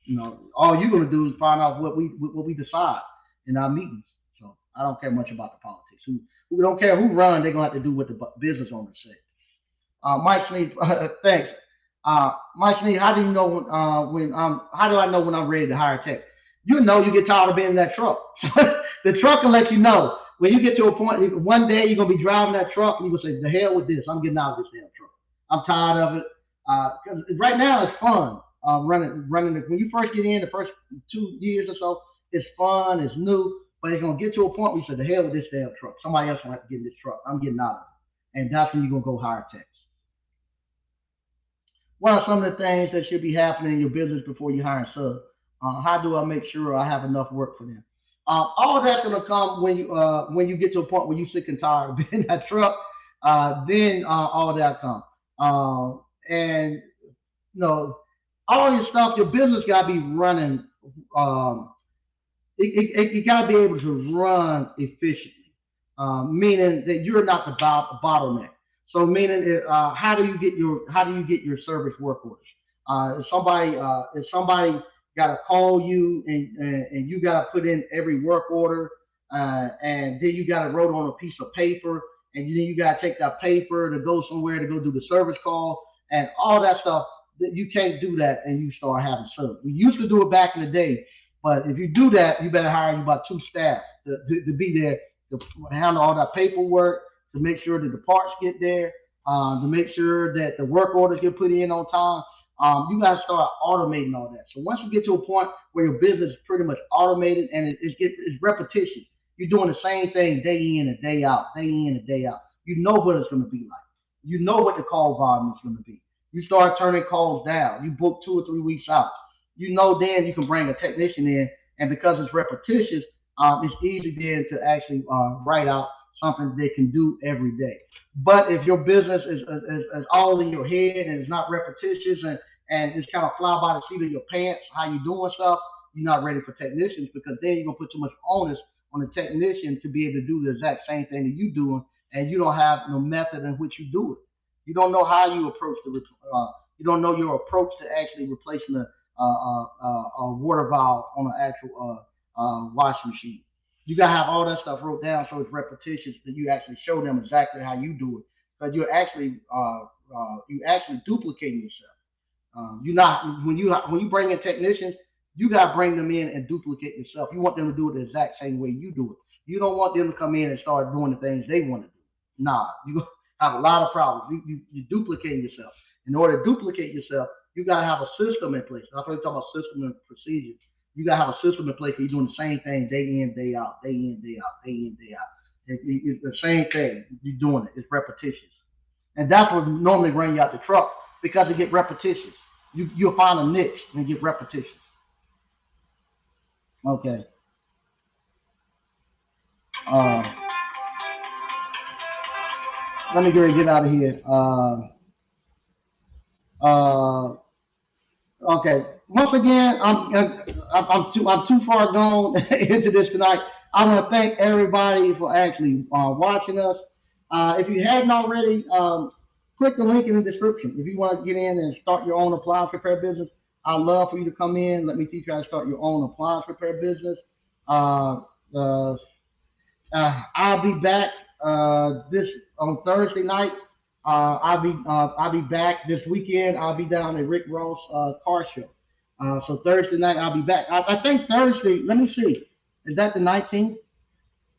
You know, all you're going to do is find out what we decide in our meetings. So I don't care much about the politics. Who don't care who run, they're going to have to do what the business owners say. Mike Sneed, thanks. Mike Sneed, how do you know when how do I know when I'm ready to hire tech? You know you get tired of being in that truck. The truck will let you know. When you get to a point, one day you're gonna be driving that truck and you're gonna say, "The hell with this! I'm getting out of this damn truck. I'm tired of it." Because right now it's fun running. When you first get in, the first 2 years or so, it's fun, it's new, but it's gonna get to a point where you say, "The hell with this damn truck. Somebody else gonna have to get in this truck. I'm getting out of it." And that's when you're gonna go hire techs. What are some of the things that should be happening in your business before you hire a sub? How do I make sure I have enough work for them? All of that's gonna come when you get to a point where you're sick and tired of being in that truck. Then all of that comes. And you know, all your stuff, your business gotta be running um, you got to be able to run efficiently, meaning that you're not the bottleneck. So meaning, how do you get your service work orders? If somebody got to call you and you got to put in every work order, and then you got to write on a piece of paper, and then you got to take that paper to go somewhere to go do the service call and all that stuff. That you can't do that, and you start having service. We used to do it back in the day, but if you do that, you better hire about two staff to be there to handle all that paperwork, to make sure that the parts get there, to make sure that the work orders get put in on time. You got to start automating all that. So once you get to a point where your business is pretty much automated and it's repetition, you're doing the same thing day in and day out, day in and day out. You know what it's going to be like. You know what the call volume is going to be. You start turning calls down. You book 2 or 3 weeks out. You know then you can bring a technician in, and because it's repetitious, it's easy then to actually write out something they can do every day. But if your business is all in your head and it's not repetitious and it's kind of fly by the seat of your pants, how you doing stuff, you're not ready for technicians because then you're gonna put too much onus on the technician to be able to do the exact same thing that you doing, and you don't have no method in which you do it. You don't know how you approach you don't know your approach to actually replacing a water valve on an actual washing machine. You gotta have all that stuff wrote down so it's repetitious that you actually show them exactly how you do it. Because you actually duplicating yourself. You not when you bring in technicians, you gotta bring them in and duplicate yourself. You want them to do it the exact same way you do it. You don't want them to come in and start doing the things they want to do. Nah, you have a lot of problems. You duplicate yourself. In order to duplicate yourself, you gotta have a system in place. I'm talking about system and procedures. You gotta have a system in place where you're doing the same thing day in, day out, day in, day out, day in, day out. It's the same thing. You're doing it. It's repetitious. And that's what normally bring you out the truck because it get repetitious. You'll find a niche and get repetitious. Okay. Uh, Let me get out of here. Uh, okay. Once again, I'm too far gone into this tonight. I want to thank everybody for actually watching us. If you hadn't already, click the link in the description. If you want to get in and start your own appliance repair business, I'd love for you to come in. Let me teach you how to start your own appliance repair business. Uh, uh, I'll be back this on Thursday night. I'll be back this weekend. I'll be down at Rick Ross car show. So Thursday night I'll be back. I think Thursday. Let me see. Is that the 19th?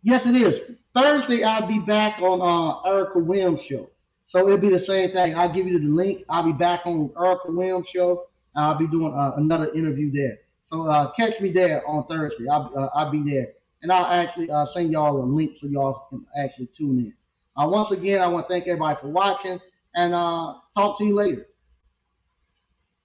Yes, it is. Thursday I'll be back on Erica Williams show. So it'll be the same thing. I'll give you the link. I'll be back on Erica Williams show. I'll be doing another interview there. So catch me there on Thursday. I'll be there, and I'll actually send y'all a link so y'all can actually tune in. Once again, I want to thank everybody for watching, and talk to you later.